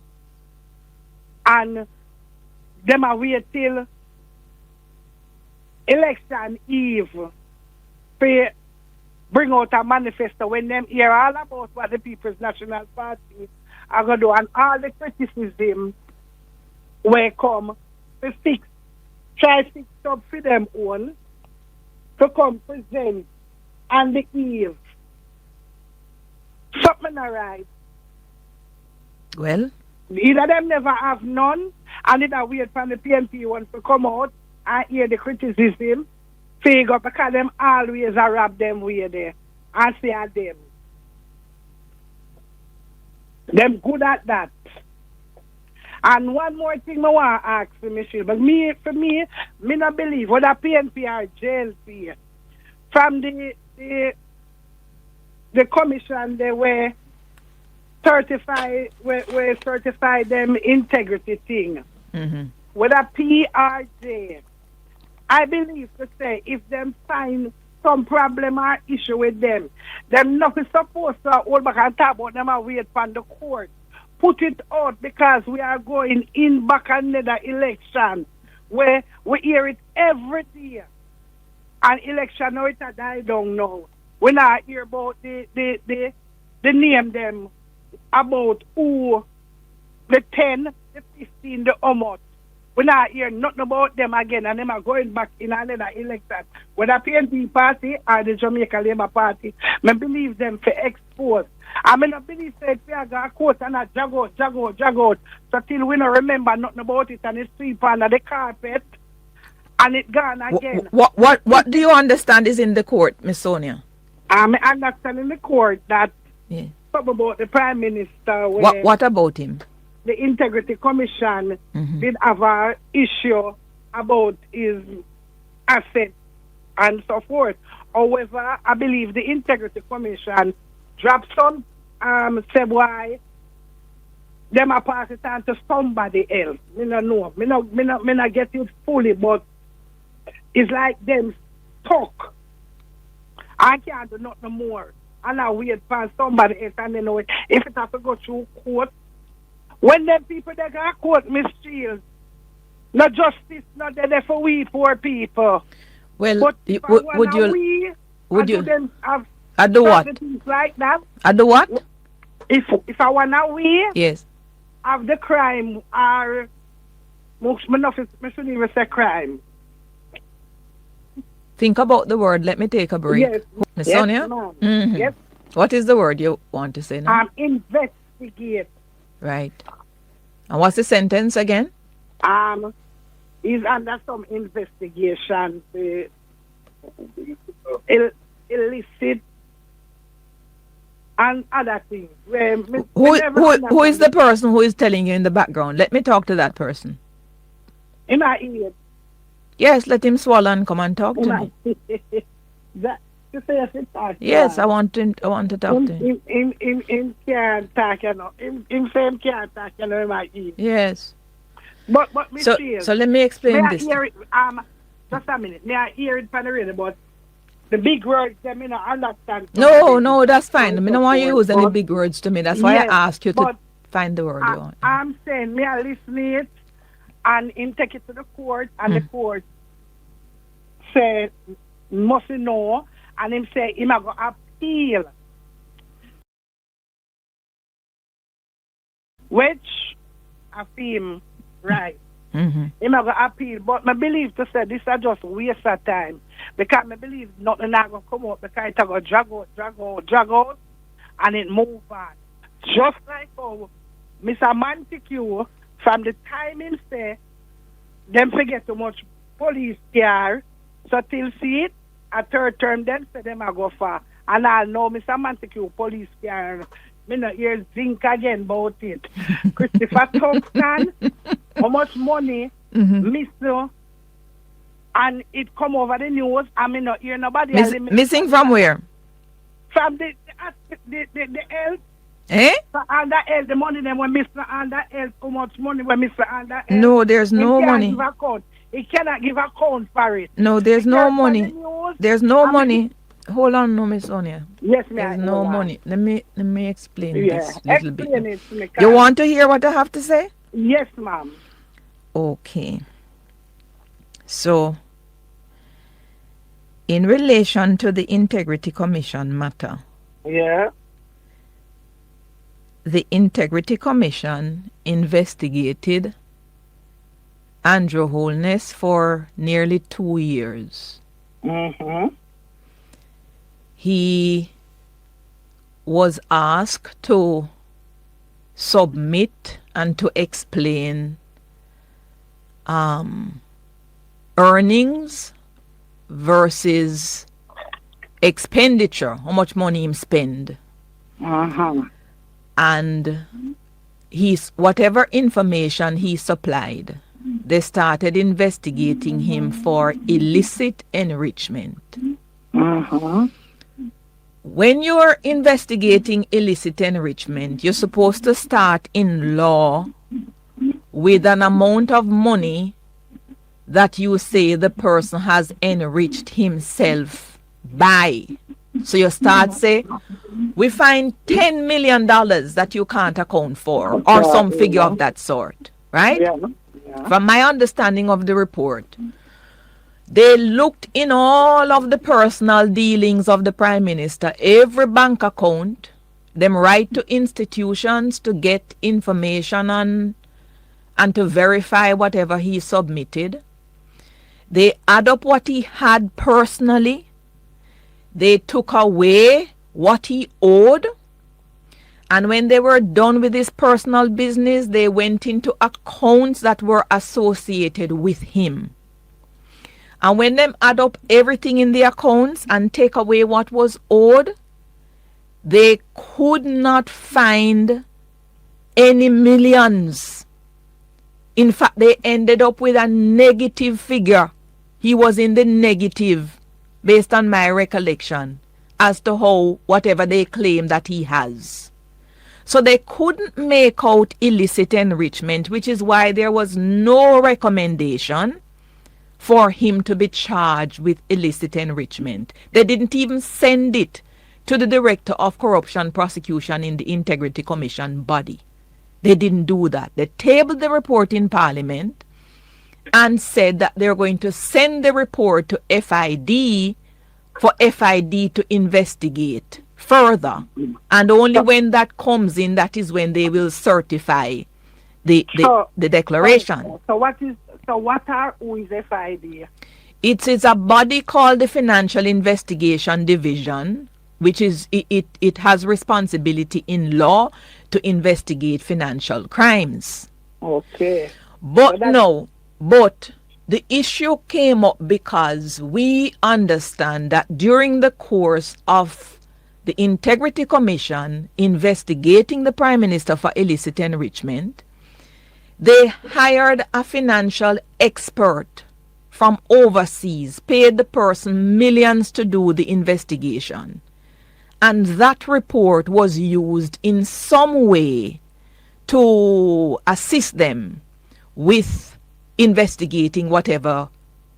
And them are wait till election eve to bring out a manifesto when them hear all about what the People's National Party are going to do and all the criticism will come to try to fix up for them own to come present on the eve. Something all right. Well, either them never have none and either wait for the PNP one to come out and hear the criticism figure because them always a rob them way there. And say at them. Them good at that. And one more thing I want to ask for Michelle, but for me, not believe whether PNP or jail fee. From the commission, they were certify them integrity thing. Mm-hmm. Whether P or J, I believe to say if them find some problem or issue with them nothing supposed to hold back and talk about them and wait for the court. Put it out because we are going in back another election where we hear it every day. And election now it a die down now. We not hear about the name them about who the 10, the 15, the how we not hear nothing about them again, and them are going back in another election. Whether PNP party or the Jamaica Labour Party, I believe them for expose. I mean, I believe that we are going to court and a jog out. So till we don't remember nothing about it and it's sweep under the carpet and it gone again. What do you understand is in the court, Miss Sonia? I understand in the court that something about the Prime Minister. What about him? The Integrity Commission did have an issue about his assets and so forth. However, I believe the Integrity Commission dropped some, say why them are pass it on to somebody else. Me no know. Me not get it fully, but it's like them stuck. I can't do nothing more. And I wait for somebody else and they know it. If it has to go through court, when them people that got court mischief, no justice, not there for we poor people. Well, but would you them have I do what? Things like that. I do what? If I wanna we yes have the crime or me shouldn't even say crime. Think about the word. Let me take a break. Yes. Miss Sonia? Mm-hmm. Yes. What is the word you want to say now? Investigate. Right. And what's the sentence again? He's under some investigation. Illicit and other things. Who is the person who is telling you in the background? Let me talk to that person. In my ear. Yes, let him swallow and come and talk to me. Yes, I want to talk to him. Him can't talk, you know. Him same can't talk, you know, in my ear. Yes. But so let me explain this. Just a minute. May I hear it from the radio, but the big words, I mean, I understand. No, that's fine. I don't want you to use any big words to me. That's why I asked you to find the word you want. I'm saying, may I listen to it and him take it to the court, and the court say, must know, and him say, him going to appeal. Which I feel right. Him going to appeal, but I believe to say this is just waste of time. Because I believe nothing not going to come out because it's going to drag out, and it move on. Just like how Mr. Montague, from the time him say, them forget too much police care, so till see it, a third term, them say them are go far. And I know Mr. Montague, police care, me not hear zinc again about it. Christopher Thompson, how much money, Mr. And it come over the news, I mean not hear nobody. Missing from where? From the health. Eh? Under health, the money them when Mr. Under health, how much money when Mr. Under health. No, there's no money. He cannot give account for it. No, there's no money. There's no money. Hold on, no, Miss Sonia. Yes, ma'am. There's no money. Let me explain this little explain bit. It, you want to hear what I have to say? Yes, ma'am. Okay. So, in relation to the Integrity Commission matter, the Integrity Commission investigated Andrew Holness for nearly 2 years. He was asked to submit and to explain earnings versus expenditure, how much money him spend. And whatever information he supplied, they started investigating him for illicit enrichment. When you're investigating illicit enrichment, you're supposed to start in law with an amount of money that you say the person has enriched himself by. So you start say, we find $10 million that you can't account for, or some figure of that sort, right? From my understanding of the report, they looked in all of the personal dealings of the Prime Minister, every bank account, them write to institutions to get information on and to verify whatever he submitted. They add up what he had personally. They took away what he owed. And when they were done with his personal business, they went into accounts that were associated with him. And when them add up everything in the accounts and take away what was owed, they could not find any millions. In fact, they ended up with a negative figure. He was in the negative, based on my recollection, as to how whatever they claim that he has. So they couldn't make out illicit enrichment, which is why there was no recommendation for him to be charged with illicit enrichment. They didn't even send it to the Director of Corruption Prosecution in the Integrity Commission body. They didn't do that. They tabled the report in Parliament and said that they're going to send the report to FID for FID to investigate further. And only when that comes in, that is when they will certify the declaration. Who is FID? It is a body called the Financial Investigation Division, which is it has responsibility in law to investigate financial crimes. Okay. But the issue came up because we understand that during the course of the Integrity Commission investigating the Prime Minister for illicit enrichment, they hired a financial expert from overseas, paid the person millions to do the investigation. And that report was used in some way to assist them with investigating whatever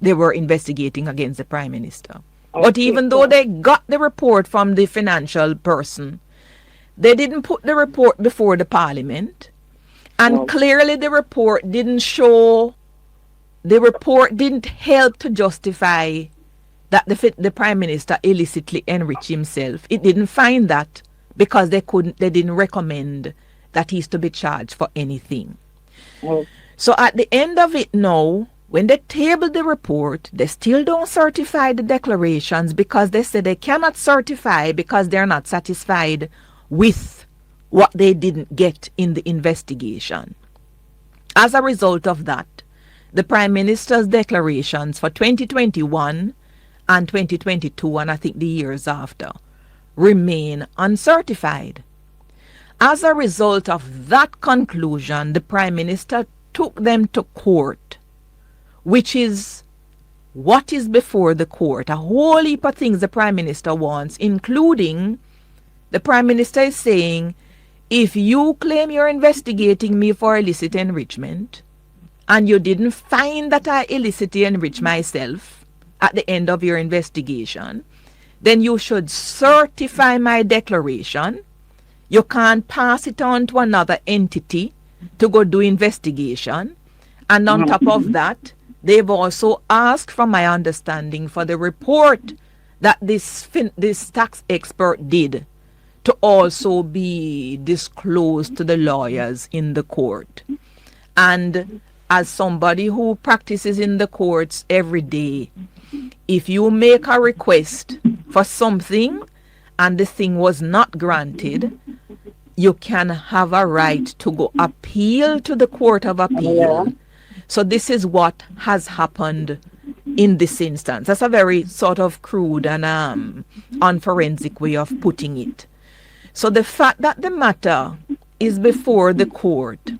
they were investigating against the Prime Minister. Okay. But even though they got the report from the financial person, they didn't put the report before the Parliament. And clearly the report didn't help to justify that the Prime Minister illicitly enriched himself. It didn't find that because they didn't recommend that he's to be charged for anything. So at the end of it now, when they tabled the report, they still don't certify the declarations because they say they cannot certify because they're not satisfied with what they didn't get in the investigation. As a result of that, the Prime Minister's declarations for 2021 and 2022, and I think the years after, remain uncertified. As a result of that conclusion, the Prime Minister took them to court, which is what is before the court. A whole heap of things the Prime Minister wants, including the Prime Minister is saying, if you claim you're investigating me for illicit enrichment and you didn't find that I illicitly enriched myself at the end of your investigation, then you should certify my declaration. You can't pass it on to another entity to go do investigation. And on top of that, they've also asked, from my understanding, for the report that this tax expert did to also be disclosed to the lawyers in the court. And as somebody who practices in the courts every day, if you make a request for something and the thing was not granted, you can have a right to go appeal to the Court of Appeal. So this is what has happened in this instance. That's a very sort of crude and unforensic way of putting it. So the fact that the matter is before the court,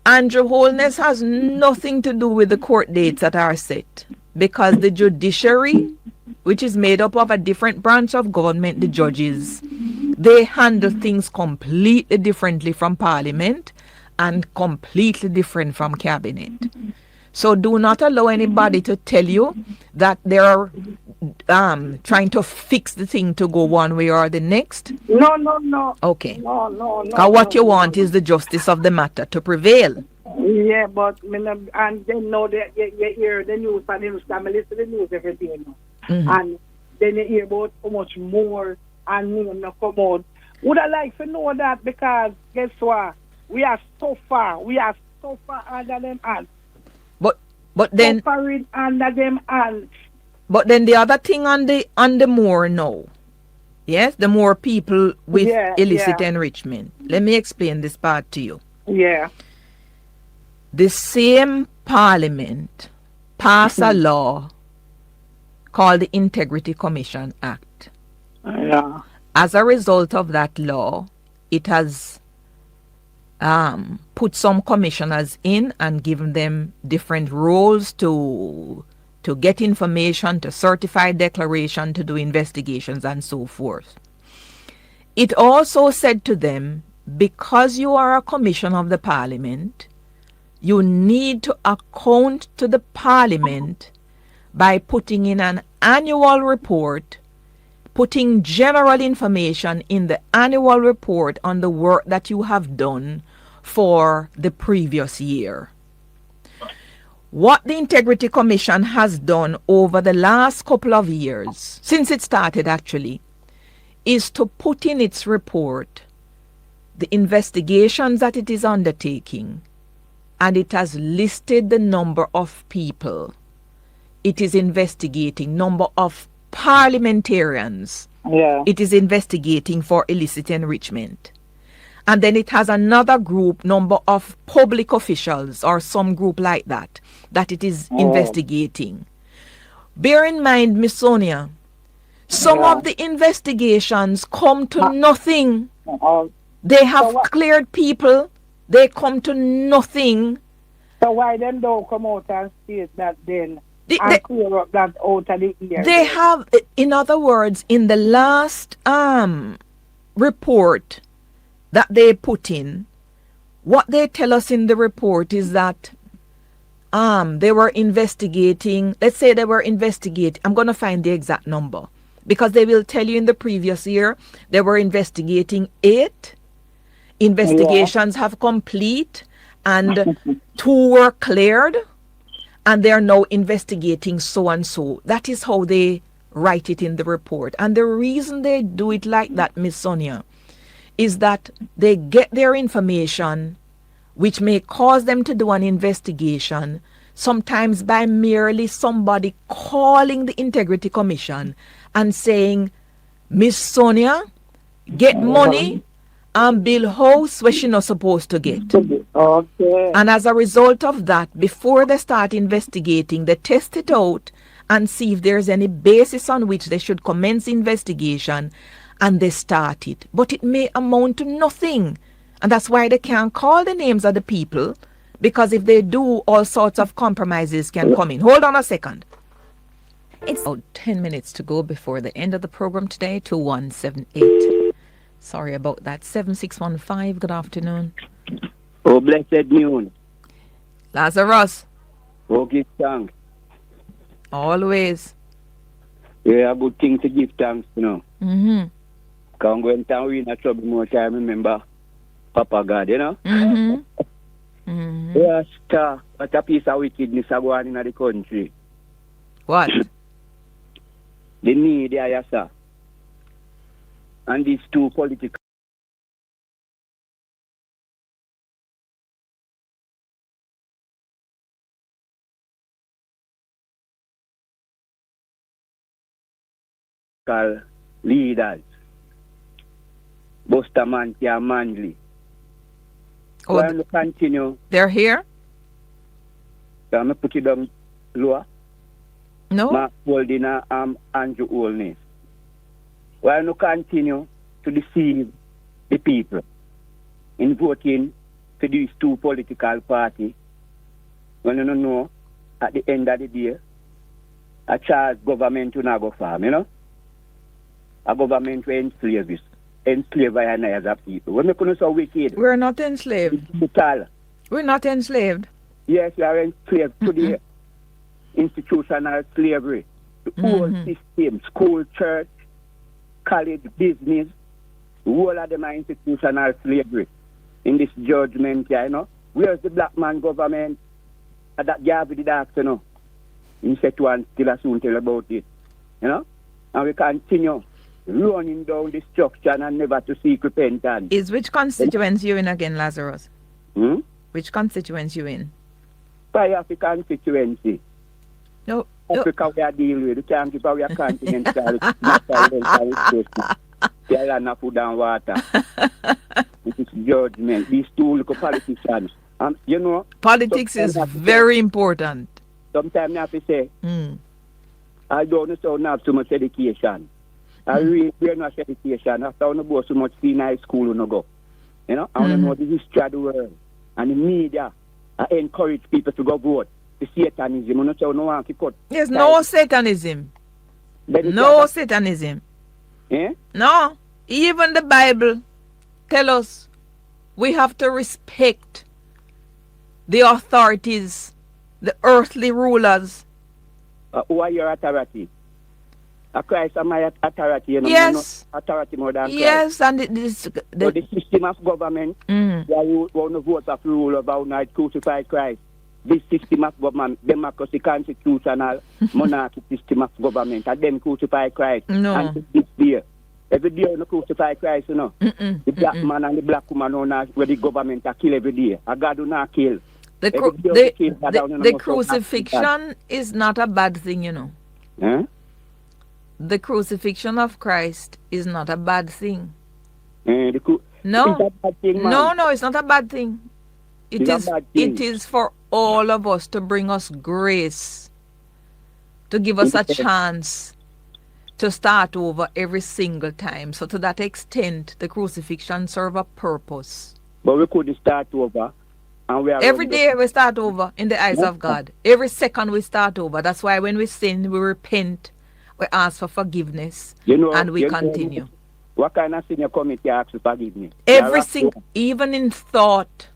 Andrew Holness has nothing to do with the court dates that are set, because the judiciary, which is made up of a different branch of government, the judges, they handle things completely differently from Parliament and completely different from Cabinet. So do not allow anybody to tell you that they are trying to fix the thing to go one way or the next. No. Okay. No. What you want is the justice of the matter to prevail. Yeah, but and then know that you hear the news and the news, I listen to the news every day now. And then you hear about how much more and name not come out. Would I like to know that, because guess what? We are so far under them hands. But then suffering under them hands. But then the other thing on the more now, yes, the more people with illicit enrichment. Let me explain this part to you. Yeah. The same Parliament passed a law called the Integrity Commission Act. Yeah. As a result of that law, it has put some commissioners in and given them different roles to get information, to certify declaration, to do investigations, and so forth. It also said to them, because you are a commission of the Parliament, you need to account to the Parliament by putting in an annual report, putting general information in the annual report on the work that you have done for the previous year. What the Integrity Commission has done over the last couple of years, since it started actually, is to put in its report the investigations that it is undertaking, and it has listed the number of people it is investigating, number of parliamentarians it is investigating for illicit enrichment. And then it has another group, number of public officials or some group like that it is investigating. Bear in mind, Miss Sonia, some of the investigations come to nothing. They have cleared people. They come to nothing. So why them don't come out and state that then and clear up that out of the ear? They have, in other words, in the last report that they put in, what they tell us in the report is that they were investigating, let's say they were investigating, I'm going to find the exact number, because they will tell you in the previous year they were investigating 8 investigations have complete and 2 were cleared, and they are now investigating so and so. That is how they write it in the report. And the reason they do it like that, Miss Sonia, is that they get their information, which may cause them to do an investigation, sometimes by merely somebody calling the Integrity Commission and saying, Miss Sonia, get money and build house where she not supposed to get. Okay. And as a result of that, before they start investigating, they test it out and see if there's any basis on which they should commence investigation, and they start it. But it may amount to nothing. And that's why they can't call the names of the people, because if they do, all sorts of compromises can come in. Hold on a second. It's about 10 minutes to go before the end of the program today. 2178. Sorry about that. 7615. Good afternoon. Oh, blessed noon. Lazarus. Oh, give thanks. Always. Yeah, a good thing to give thanks, you know. Mm-hmm. Because when we're in a trouble more time, remember Papa God, you know? Mm-hmm. Mm-hmm. Yes, what a piece of wickedness are going in the country. What? The need there, yes, sir. And these 2 political leaders, Bustamante and Manley. Oh, I'm going to continue. They're here? So I'm going to put it down lower. No. Mark Holding Andrew Holness. Why not continue to deceive the people in voting for these two political parties when you don't know at the end of the day a charge government will not go farm, you know? A government will enslave us as people. When we couldn't so wicked. We're not enslaved. Brutal. We're not enslaved. Yes, we are enslaved to the institutional slavery. The whole system, school, church, college, business, the whole of them are institutional slavery. In this judgment, you know. Where's the black man government? That Garvey did ask, you know. He said to one still soon tell about it. You know? And we continue running down destruction and never to seek repentance. Is which constituency you in again, Lazarus? Hmm? Which constituency you in? By constituency. No. Africa we are dealing with. We can't keep our continental natural resources. There are no food and water. It is judgment. These two little politicians. You know, politics is very important. Sometimes I have to say, I don't know not so much education. I really don't have education. After I don't go so much in high school, you know, go. You know, I want to know the history of the world. And the media encourage people to go vote. The Satanism, you know, so no one can cut. There's no Satanism. No Satanism. Eh? No. Even the Bible tell us we have to respect the authorities, the earthly rulers. Who are your authority? Christ am my authority, you know. Yes. No authority more than Christ. Yes, and the system of government, where you want to vote of rule about night crucified Christ. This system of government, democracy, constitutional, monarchy system of government, and them crucify Christ. No. And this day, every day you crucify Christ, you know. The black man and the black woman where the government are kill every day. A God do not kill. The crucifixion is not a bad thing, you know. Huh? The crucifixion of Christ is not a bad thing. No. No, it's not a bad thing. It is for all of us to bring us grace, to give us a chance to start over every single time. So to that extent, the crucifixion serve a purpose. But we could start over. And every day we start over in the eyes of God. Every second we start over. That's why when we sin, we repent, we ask for forgiveness, and we continue. What kind of sin you commit, you ask for forgiveness? Everything, even in thought,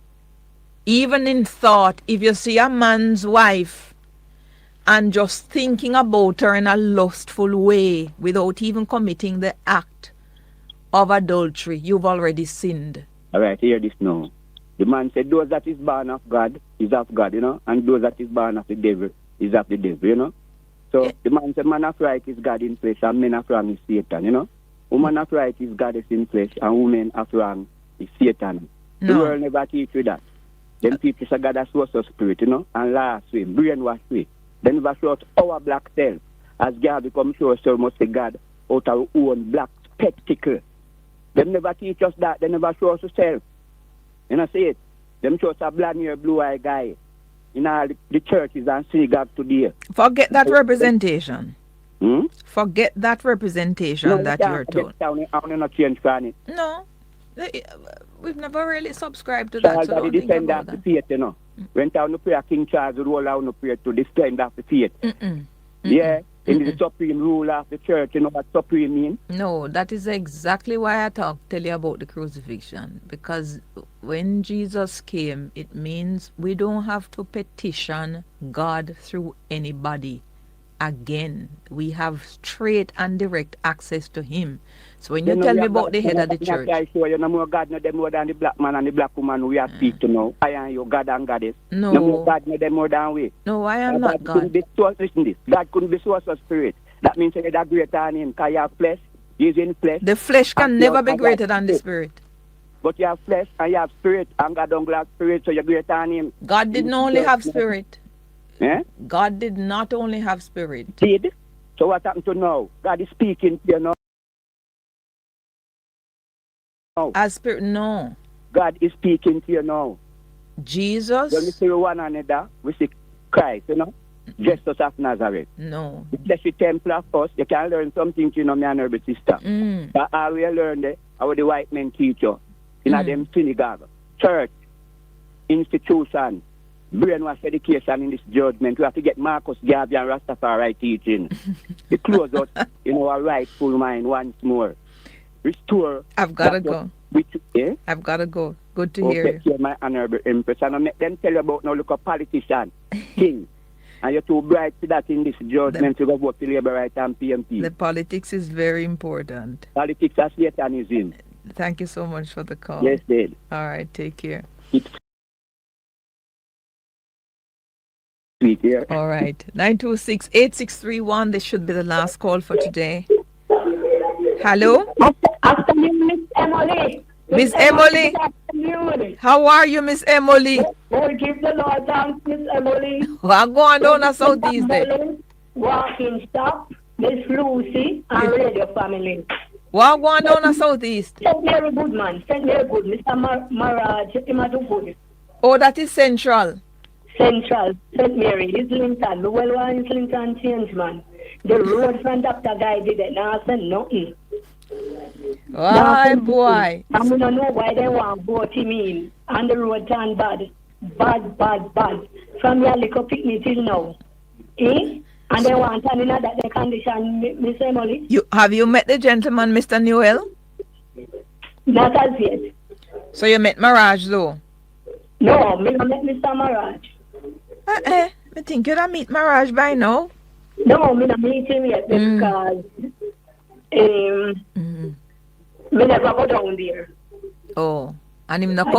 if you see a man's wife and just thinking about her in a lustful way without even committing the act of adultery, you've already sinned. All right, hear this now. The man said, those that is born of God is of God, you know, and those that is born of the devil is of the devil, you know. So the man said, man of right is God in flesh and men of wrong is Satan, you know. Woman of right is God is in flesh and woman of wrong is Satan. No. The world never teach you that. Them people say God has source of spirit, you know, and last way, brainwash way. They never show us our black self. As God become show us so much say God out of our own black spectacle. They never teach us that. They never show us self. You know, see it? Them show us a blonde-haired, blue-eyed guy in all the churches and synagogues today. Forget that representation. Forget that representation no, that you're told. I want to change from it. No. We've never really subscribed to that. So the defender of the faith, you know. Went down to pray, King Charles would roll out to pray to defend of the faith. Yeah, in the supreme ruler of the church, you know what supreme means? No, that is exactly why I tell you about the crucifixion. Because when Jesus came, it means we don't have to petition God through anybody again. We have straight and direct access to Him. So when you tell me about the head of the church, I show you no more God no them more than the black man and the black woman we are speak to now. I am your God and Goddess. No more God no them more than we. No, I am not God. Listen this. God couldn't be source of spirit. That means you're greater than Him. Because you have flesh. He's in flesh. The flesh can never be greater than the spirit. But you have flesh and you have spirit, and God don't have spirit, so you're greater than Him. God didn't only have spirit. Eh? God did not only have spirit. Did? So what happened to now? God is speaking to you now. As spirit, no. God is speaking to you now. Jesus. When we see one another, we see Christ, you know. Jesus of Nazareth. No. It's the temple of us. You can learn something, you know, my honorable sister. But how we learn there, how the white men teach you. In them synagogue, church, institution, brainwash education in this judgment. We have to get Marcus Garvey and Rastafari teaching. To close us in our rightful mind once more. Restore. I've got to go. I've got to go. Good to hear you. My honorable empress. And I make them tell you about now, look, a politician, king. And you're too bright to that in this judgment to go vote for Labour Right and PMP. The politics is very important. Politics as Satanism. Thank you so much for the call. Yes, Dad. All right, take care. Sweet, yeah. All right. 926-8631. This should be the last call for today. Hello? Afternoon, Miss Emily. Miss Emily. How are you, Miss Emily? Oh, give the Lord thanks, Miss Emily. What going on a Southeast there? Walking Stop, Miss Lucy, and Radio Family. What going on a Southeast? St. Mary Goodman, St. Mary Good, Mr. Maraj, Imadu Good. Oh, that is Central. Central, St. Mary, Islington. The well one Islington change, man. The road from Dr. Guy did it. Now I said nothing. Why, boy? I don't know why they want to vote him in. And the road turn bad. Bad. From your little picnic till now. Eh? And they want to know that they condition, Miss Emily. Have you met the gentleman, Mr. Newell? Not as yet. So you met Mirage, though? No, me not met Mr. Mirage. I think you'd have meet Mirage by now. No, me not meet him yet because me never go down there. Oh, and him not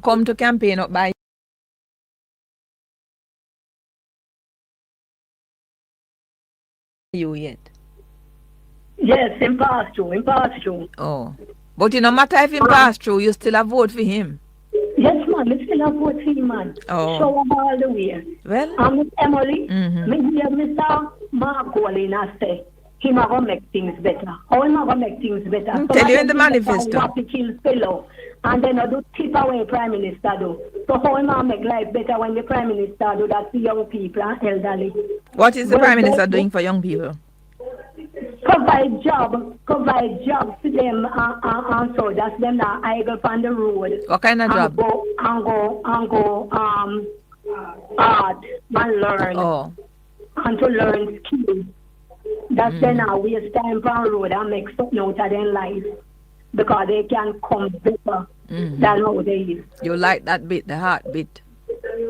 come to campaign up by you yet? Yes, him pass through. Oh, but it no matter if him pass through, you still have vote for him. Yes, man, me still have vote for him, man. Oh. Show him all the way. Well, and Miss Emily, me hear Mr. Mark Golin say, he might go make things better. How he might go make things better? Tell you in the manifesto. And then I do tip away Prime Minister do. So how he might make life better when the Prime Minister do that to young people and elderly? What is the Prime Minister doing for young people? Provide jobs to them and so that's them that idle on the road. What kind of job? And go art and learn. Oh. And to learn skills. That's then I waste time on the road and make something out of their life. Because they can come better than nowadays. You like that bit, the heart bit?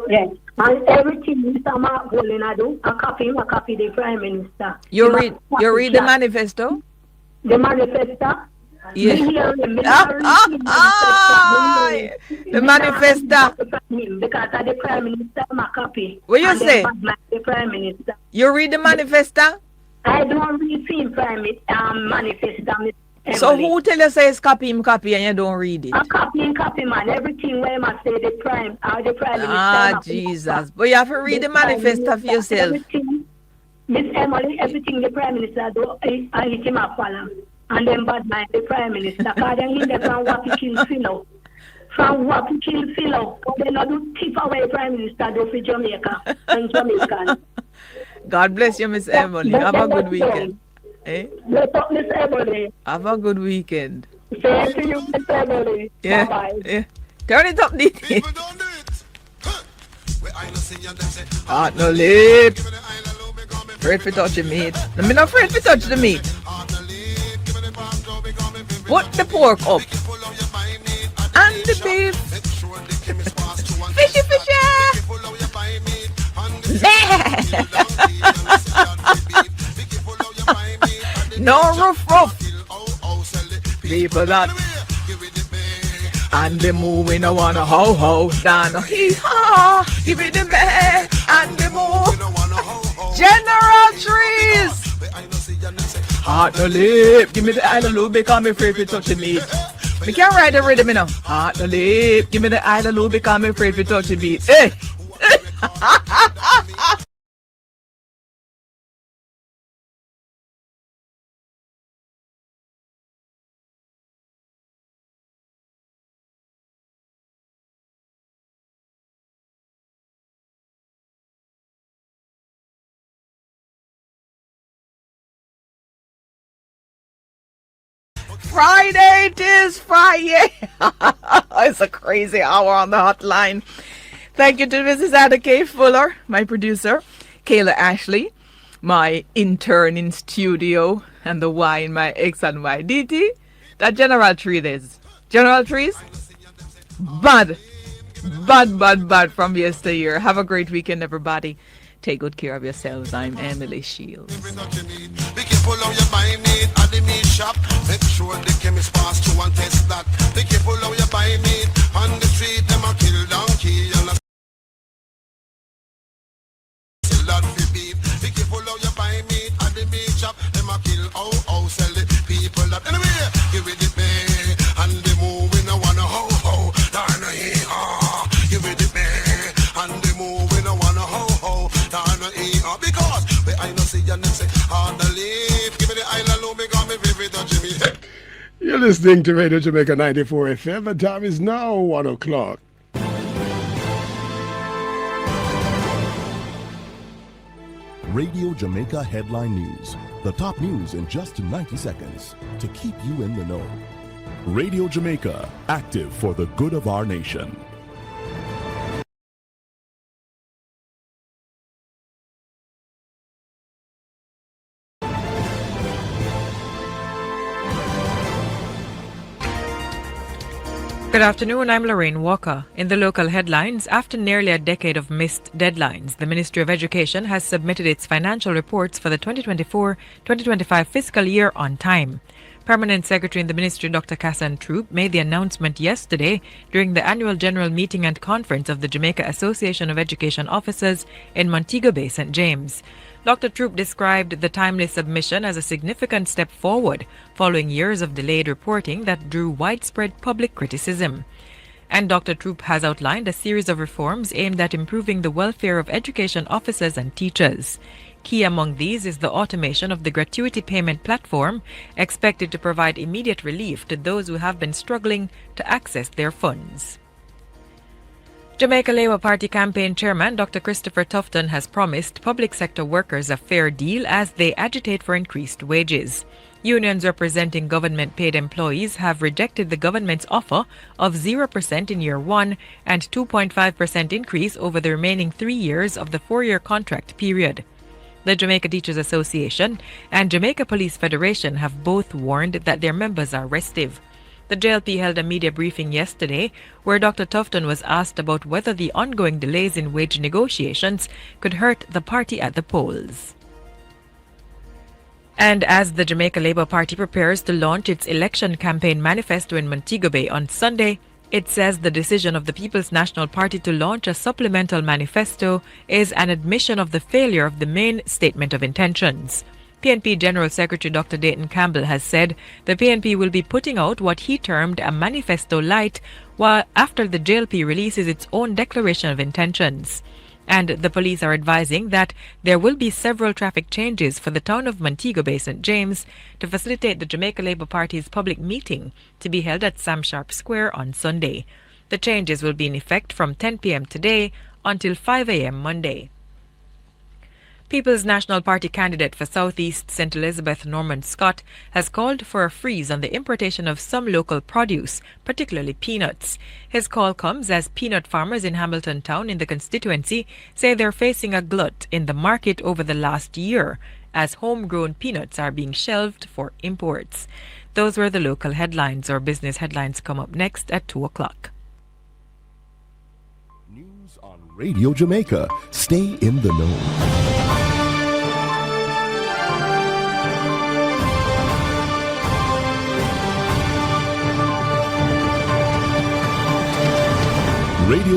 Yes. And everything Mr. Mark Golin do, I copy the Prime Minister. You read the manifesto? The manifesto? Yes. The manifesto. Because of the Prime Minister, my copy. What you say? The Prime Minister. You read the manifesto? I don't read the manifesto. So who tell you say it's copy and you don't read it? I copy, man. Everything where I say the Prime Minister. Ah, Jesus. But you have to read the manifesto for yourself. Miss Emily, everything the Prime Minister do, I hit him up follow. And then bad mind the Prime Minister. Because then he get from what he kill Philo. From what he kill Philo. Then I do tip away Prime Minister do for Jamaica and Jamaican. God bless you, Miss Emily. Have a good weekend. Eh? Miss Emily. Have a good weekend. Same to you, Miss Emily. Yeah. Bye-bye. Yeah. Turn it up, DT. Heart no lip. Afraid to touch the meat. I'm not afraid to touch the meat. Put the pork up. And the beef. Fishy. No rough. People that and the move we no wanna ho down hee ha. Give it the man and the move. General Trees. Heart no lip. Give me the island loop because me afraid to touch the meat. Me can't ride the rhythm, you know. Heart no lip. Give me the island loop because me afraid to touch the beat. Hey. Friday. It is Friday. It's a crazy hour on the hotline. Thank you to Mrs. Ada K. Fuller, my producer, Kayla Ashley, my intern in studio, and the Y in my X and Y. DT, that General Tree is. General Trees? Bad from yesteryear. Have a great weekend, everybody. Take good care of yourselves. I'm Emily Shields. Be careful how you buy meat at the meat shop. Make sure the chemist pass through and test that. Be careful how you buy meat on the street. Them a kill donkey and a sell that for beef. Be careful how you buy meat at the meat shop. Them a kill sell the people that. Anyway, give it the pay and the moving no wanna ho. Darn give it the pay and the moving no wanna ho. Because I know see your say on the leaf. Give me the island low, me got me vivid Jimmy. You're listening to Radio Jamaica 94 FM. The time is now 1 o'clock. Radio Jamaica Headline News. The top news in just 90 seconds to keep you in the know. Radio Jamaica, active for the good of our nation. Good afternoon, I'm Lorraine Walker. In the local headlines, after nearly a decade of missed deadlines, the Ministry of Education has submitted its financial reports for the 2024-2025 fiscal year on time. Permanent Secretary in the Ministry, Dr. Cassan Troop, made the announcement yesterday during the annual general meeting and conference of the Jamaica Association of Education Officers in Montego Bay, St. James. Dr. Troop described the timely submission as a significant step forward following years of delayed reporting that drew widespread public criticism. And Dr. Troop has outlined a series of reforms aimed at improving the welfare of education officers and teachers. Key among these is the automation of the gratuity payment platform, expected to provide immediate relief to those who have been struggling to access their funds. Jamaica Labour Party campaign chairman Dr. Christopher Tufton has promised public sector workers a fair deal as they agitate for increased wages. Unions representing government-paid employees have rejected the government's offer of 0% in year 1 and 2.5% increase over the remaining 3 years of the 4-year contract period. The Jamaica Teachers Association and Jamaica Police Federation have both warned that their members are restive. The JLP held a media briefing yesterday where Dr. Tufton was asked about whether the ongoing delays in wage negotiations could hurt the party at the polls. And as the Jamaica Labour Party prepares to launch its election campaign manifesto in Montego Bay on Sunday, it says the decision of the People's National Party to launch a supplemental manifesto is an admission of the failure of the main statement of intentions. PNP General Secretary Dr. Dayton Campbell has said the PNP will be putting out what he termed a manifesto light while after the JLP releases its own declaration of intentions. And the police are advising that there will be several traffic changes for the town of Montego Bay, St. James, to facilitate the Jamaica Labour Party's public meeting to be held at Sam Sharp Square on Sunday. The changes will be in effect from 10 p.m. today until 5 a.m. Monday. People's National Party candidate for Southeast St. Elizabeth, Norman Scott, has called for a freeze on the importation of some local produce, particularly peanuts. His call comes as peanut farmers in Hamilton Town in the constituency say they're facing a glut in the market over the last year, as homegrown peanuts are being shelved for imports. Those were the local headlines. Or business headlines come up next at 2 o'clock. News on Radio Jamaica. Stay in the know. Radio